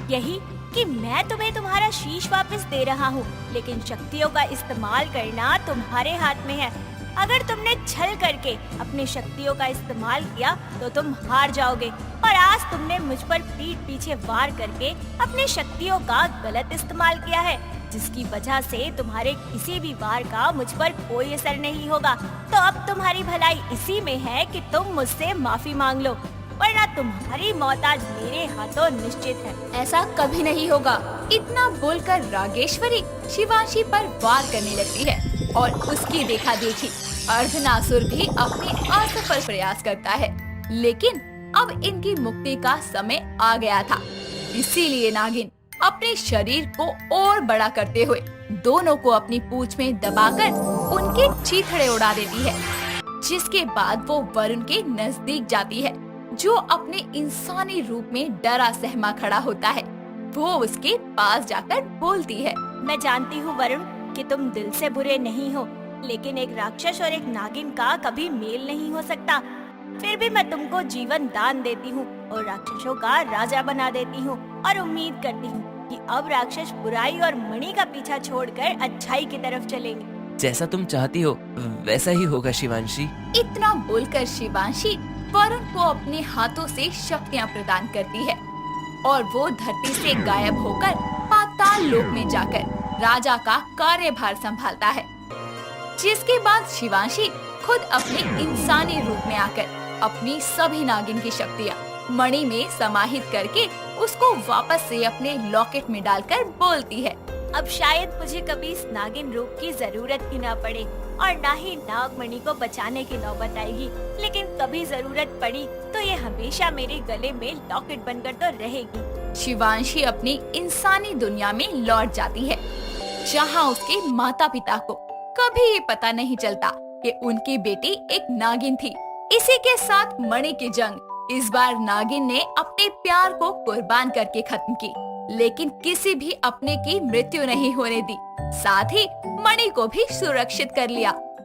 यही कि मैं तुम्हें तुम्हारा शीश वापस दे रहा हूँ, लेकिन शक्तियों का इस्तेमाल करना तुम्हारे हाथ में है। अगर तुमने छल करके अपनी शक्तियों का इस्तेमाल किया तो तुम हार जाओगे। और आज तुमने मुझ पर पीठ पीछे वार करके अपनी शक्तियों का गलत इस्तेमाल किया है, जिसकी वजह से तुम्हारे किसी भी वार का मुझ पर कोई असर नहीं होगा। तो अब तुम्हारी भलाई इसी में है कि तुम मुझसे माफी मांग लो, वरना तुम्हारी मौत आज मेरे हाथों निश्चित है। ऐसा कभी नहीं होगा। इतना बोलकर रागेश्वरी शिवांशी पर वार करने लगती है और उसकी देखा देखी अर्धनासुर भी अपने असफल प्रयास करता है। लेकिन अब इनकी मुक्ति का समय आ गया था, इसीलिए नागिन अपने शरीर को और बड़ा करते हुए दोनों को अपनी पूंछ में दबाकर उनके चीथड़े उड़ा देती है, जिसके बाद वो वरुण के नजदीक जाती है, जो अपने इंसानी रूप में डरा सहमा खड़ा होता है। वो उसके पास जाकर बोलती है, मैं जानती हूँ वरुण कि तुम दिल से बुरे नहीं हो, लेकिन एक राक्षस और एक नागिन का कभी मेल नहीं हो सकता। फिर भी मैं तुमको जीवन दान देती हूँ और राक्षसों का राजा बना देती हूँ, और उम्मीद करती हूँ कि अब राक्षस बुराई और मणि का पीछा छोड़कर अच्छाई की तरफ चलेंगे। जैसा तुम चाहती हो वैसा ही होगा शिवांशी। इतना बोलकर शिवांशी वरुण को अपने हाथों से शक्तियाँ प्रदान करती है और वो धरती से गायब होकर पाताल लोक में जाकर राजा का कार्यभार संभालता है। जिसके बाद शिवांशी खुद अपने इंसानी रूप में आकर अपनी सभी नागिन की शक्तियाँ मणि में समाहित करके उसको वापस से अपने लॉकेट में डालकर बोलती है, अब शायद मुझे कभी इस नागिन रूप की जरूरत ही ना पड़े और ना ही नागमणि को बचाने की नौबत आएगी, लेकिन कभी जरूरत पड़ी तो ये हमेशा मेरे गले में लॉकेट बनकर तो रहेगी। शिवांशी अपनी इंसानी दुनिया में लौट जाती है, जहाँ उसके माता पिता को कभी पता नहीं चलता कि उनकी बेटी एक नागिन थी। इसी के साथ मणि की जंग इस बार नागिन ने अपने प्यार को कुर्बान करके खत्म की, लेकिन किसी भी अपने की मृत्यु नहीं होने दी, साथ ही मणि को भी सुरक्षित कर लिया।